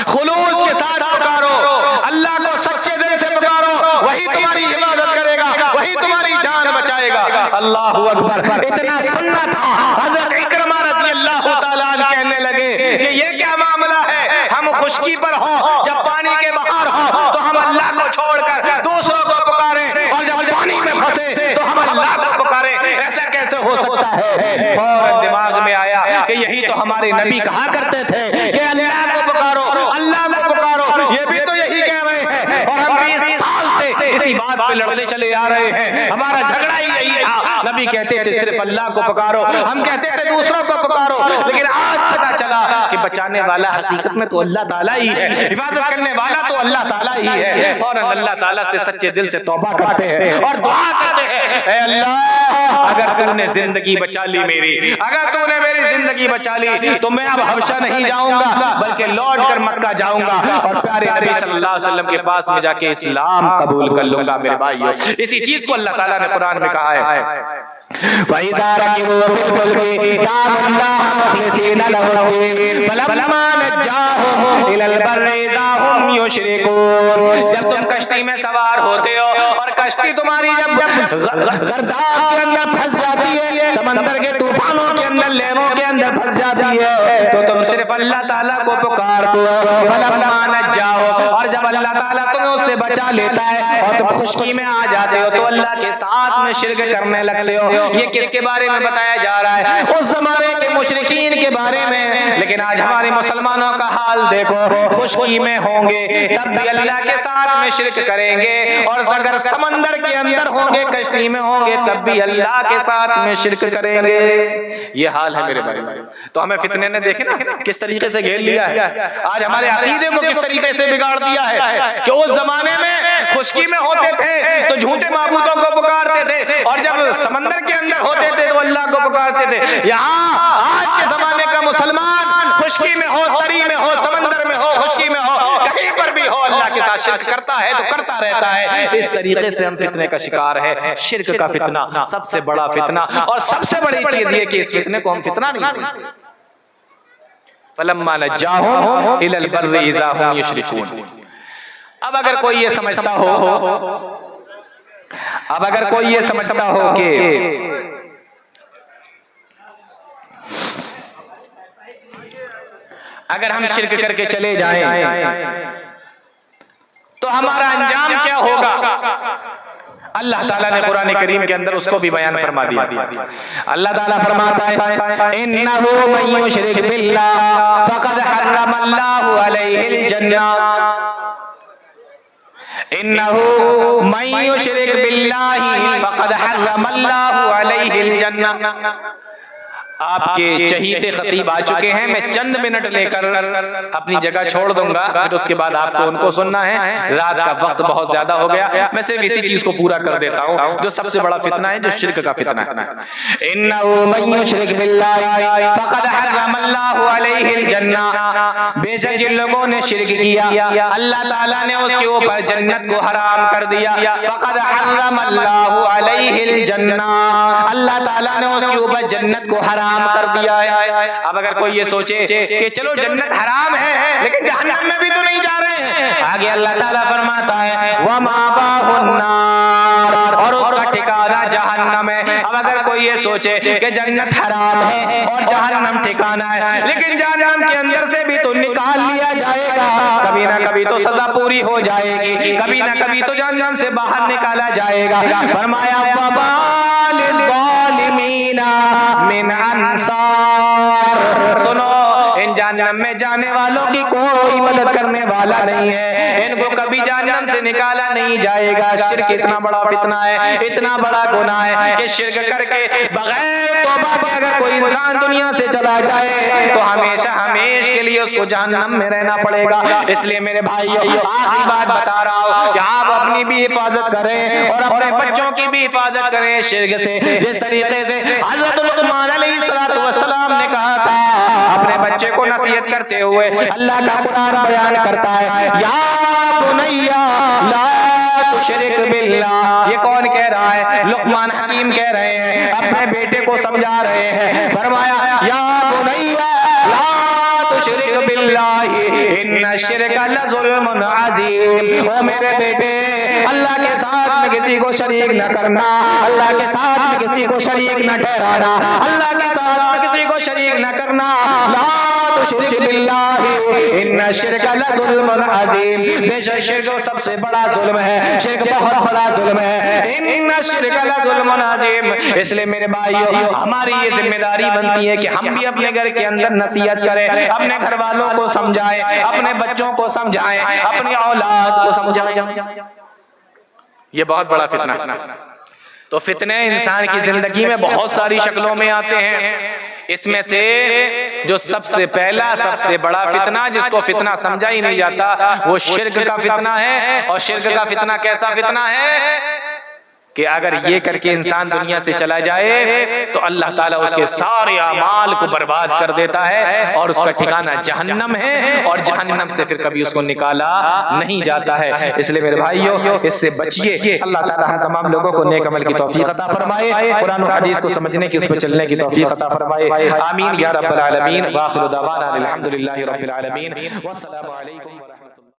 خلوص کے ساتھ پکارو، اللہ کو سچے دل سے پکارو، وہی تمہاری حفاظت کرے گا، وہی تمہاری جان بچائے گا. اللہ اکبر. اتنا سننا تھا، حضرت اکرمہ رضی اللہ تعالیٰ عنہ کہنے لگے کہ یہ کیا معاملہ ہے؟ ہم خشکی پر ہوں، جب پانی کے باہر ہوں تو ہم اللہ کو چھوڑ کر دوسروں کو پکاریں، اور جب پانی میں پھنسے تو ہم اللہ کو پکاریں، ایسا کیسے ہو سکتا ہے؟ فوراً دماغ میں آیا کہ یہی تو ہمارے نبی کہا کرتے تھے کہ اللہ کو پکارو، اللہ کو پکارو. یہ بھی تو یہی کہہ رہے ہیں، اور ہم 20 سال سے اسی بات پہ لڑتے چلے آ رہے ہیں. ہمارا جھگڑا ہی یہی تھا. نبی کہتے تھے صرف اللہ کو پکارو، ہم کہتے تھے دوسروں کو پکارو. لیکن آج پتا چلا کہ بچانے والا حقیقت میں تو اللہ تعالیٰ ہی ہے، حفاظت کرنے والا تو اللہ تعالیٰ ہی ہے. فوراً اللہ تعالیٰ سے سچے دل سے توبہ کرتے ہیں اور دعا کرتے ہیں، اے اللہ، اگر تو نے زندگی بچا لی میری، اگر تو نے میری زندگی بچا لی تو میں اب حبشہ نہیں جاؤں گا بلکہ لوٹ کر مکہ جاؤں گا اور پیارے نبی صلی اللہ علیہ وسلم کے پاس میں جا کے اسلام قبول کر لوں گا. میرے بھائیو، اسی چیز کو اللہ تعالیٰ نے قرآن میں کہا ہے، وَإِذَا رَكِبُوا فِي الْفُلْكِ دَعَوُا اللَّهَ مُخْلِصِينَ لَهُ الدِّينَ فَلَمَّا نَجَّاهُمْ إِلَى الْبَرِّ إِذَا هُمْ يُشْرِكُونَ. جب تم کشتی میں سوار ہوتے ہو اور کشتی تمہاری جب غرداب کے اندر پھنس جاتی ہے، سمندر کے طوفانوں کے اندر، لہروں کے اندر پھنس جاتی ہے، تو تم صرف اللہ تعالیٰ کو پکارتے ہو. فَلَمَّا نَجَّاهُمْ، اور جب اللہ تعالیٰ تمہیں اس سے بچا لیتا ہے اور تم خشکی میں آ جاتے ہو تو اللہ کے ساتھ میں شرک کرنے لگتے ہو، یہ کس کے بارے میں بتایا جا رہا ہے؟ اس زمانے کے مشرکین کے بارے میں۔ لیکن آج ہمارے مسلمانوں کا حال دیکھو، خشکی میں ہوں گے تب بھی اللہ کے ساتھ میں شرک کریں گے، اور اگر سمندر کے اندر ہوں گے، کشتی میں ہوں گے، تب بھی اللہ کے ساتھ میں شرک کریں گے۔ یہ حال ہے میرے بھائی۔ تو ہمیں فتنے نے دیکھے نا کس طریقے سے گھیر لیا ہے، آج ہمارے عقیدے کو کس طریقے سے بگاڑ دیا ہے کہ اس زمانے میں خشکی میں ہوتے تھے تو جھوٹے معبودوں کو پکارتے تھے، اور جب سمندر کے اندر ہوتے تھے تو اللہ کو پکارتے تھے۔ یہاں آج کے زمانے کا مسلمان خشکی میں ہو، تری میں ہو، سمندر میں ہو، خشکی میں ہو، کہیں پر بھی ہو، اللہ کے ساتھ شرک کرتا ہے تو کرتا رہتا ہے۔ اس طریقے سے ہم فتنے کا شکار ہے۔ شرک کا فتنہ سب سے بڑا فتنہ، اور سب سے بڑی چیز یہ کہ اس فتنے کو ہم فتنہ نہیں سمجھتے۔ فَلَمَّا نَجَّاهُمْ إِلَى الْبَرِّ إِذَا هُمْ يُشْرِكُونَ۔ اب اگر کوئی یہ سمجھتا ہو کہ اگر ہم شرک کر کے چلے جائیں تو ہمارا انجام کیا ہوگا، اللہ تعالیٰ نے قرآن کریم کے اندر اس کو بھی بیان فرما دیا۔ اللہ تعالیٰ فرماتا ہے اِنَّهُ مَن يُشْرِكْ بِاللَّهِ فَقَدْ حَرَّمَ اللَّهُ عَلَيْهِ الْجَنَّةَ۔ اِنَّهُ مَن يُشْرِكْ بِاللَّهِ فَقَدْ حَرَّمَ اللَّهُ عَلَيْهِ الْجَنَّةَ۔ آپ کے چہیتے خطیب آ چکے ہیں، میں چند منٹ لے کر اپنی جگہ چھوڑ دوں گا، پھر اس کے بعد آپ کو ان کو سننا ہے۔ رات کا وقت بہت زیادہ ہو گیا، میں صرف اسی چیز کو پورا کر دیتا ہوں جو سب سے بڑا فتنہ ہے، جو شرک کا فتنہ ہے۔ اِنَّهُ مَن يُشْرِكْ بِاللَّهِ فَقَدْ حَرَّمَ اللَّهُ عَلَيْهِ الْجَنَّةَ۔ بے شک جن لوگوں نے شرک کیا اللہ تعالیٰ نے اس کے اوپر جنت کو حرام کر دیا۔ فَقَدْ حَرَّمَ اللَّهُ عَلَيْهِ الْجَنَّةَ، اللہ تعالیٰ نے اس کے اوپر جنت کو حرام کر دیا ہے۔ اب اگر کوئی یہ سوچے کہ چلو جنت حرام ہے لیکن جہنم میں بھی تو نہیں جا رہے ہیں، آگے اللہ تعالیٰ فرماتا ہے وَمَأْوَاهُ النَّارُ، اور اس کا ٹھکانہ جہنم ہے۔ اب اگر کوئی یہ سوچے کہ جنت حرام ہے اور جہنم ٹھکانہ ہے، لیکن جہنم کے اندر سے بھی تو نکال لیا جائے گا، کبھی نہ کبھی تو سزا پوری ہو جائے گی، کبھی نہ کبھی تو جہنم سے باہر نکالا جائے گا۔ فرمایا وَمَا لِلظَّالِمِينَ مِنْ انصار، سنو ان جہنم میں جانے والوں کی کوئی مدد کرنے والا نہیں ہے، ان کو کبھی جہنم سے نکالا نہیں جائے گا۔ شرک اتنا بڑا فتنہ ہے، اتنا بڑا گناہ ہے کہ شرک کر کے بغیر توبہ کے اگر کوئی انسان دنیا سے چلا جائے تو ہمیشہ ہمیش کے لیے اس کو جہنم میں رہنا پڑے گا۔ اس لیے میرے بھائیو آخری بات بتا رہا ہوں کہ آپ اپنی بھی حفاظت کریں اور اپنے بچوں کی بھی حفاظت کریں شرک سے، جس طریقے سے حضرت لقمان علیہ السلام نے کہا تھا اپنے بچے کو نصیحت کرتے ہوئے، اللہ کا قرآن بیان کرتا ہے یا بنیا لا تشرک باللہ۔ یہ کون کہہ رہا ہے؟ لقمان حکیم کہہ رہے ہیں، اپنے بیٹے کو سمجھا رہے ہیں۔ فرمایا یا بنیا لا تشرک باللہ ان الشرک لظلم عظیم، او میرے بیٹے اللہ کے ساتھ میں کسی کو شریک نہ کرنا، اللہ کے ساتھ میں کسی کو شریک نہ ٹھہرانا، اللہ کے ساتھ میں کسی کو شریک نہ کرنا۔ لا تشرک باللہ ان الشرک لظلم عظیم، بے شک شرک سب سے بڑا ظلم ہے، شرک بہت بڑا ظلم ہے، ان الشرک لظلم عظیم۔ اس لیے میرے بھائیو ہماری یہ ذمہ داری بنتی ہے کہ ہم بھی اپنے گھر کے اندر نصیحت کریں، اپنے گھر والوں کو سمجھائیں، اپنے بچوں کو سمجھائیں، اپنی اولاد کو سمجھائیں۔ یہ بہت بڑا فتنہ ہے۔ تو فتنے انسان کی زندگی میں بہت ساری شکلوں میں آتے ہیں، اس میں سے جو سب سے پہلا سب سے بڑا فتنہ جس کو فتنہ سمجھا ہی نہیں جاتا وہ شرک کا فتنہ ہے۔ اور شرک کا فتنہ کیسا فتنہ ہے کہ اگر یہ کر کے انسان دنیا سے چلا جائے تو اللہ تعالیٰ اس کے سارے اعمال کو برباد کر دیتا ہے اور اس کا ٹھکانہ جہنم ہے، اور جہنم سے پھر کبھی اس کو نکالا نہیں جاتا ہے۔ اس لیے میرے بھائیوں اس سے بچیے۔ اللہ تعالیٰ ہم تمام لوگوں کو نیک عمل کی توفیق عطا فرمائے، قرآن و حدیث کو سمجھنے کی، اس پر چلنے کی توفیق عطا فرمائے، آمین یا رب العالمین۔ وآخر دعوانا الحمدللہ رب العالمین، والسلام علیکم۔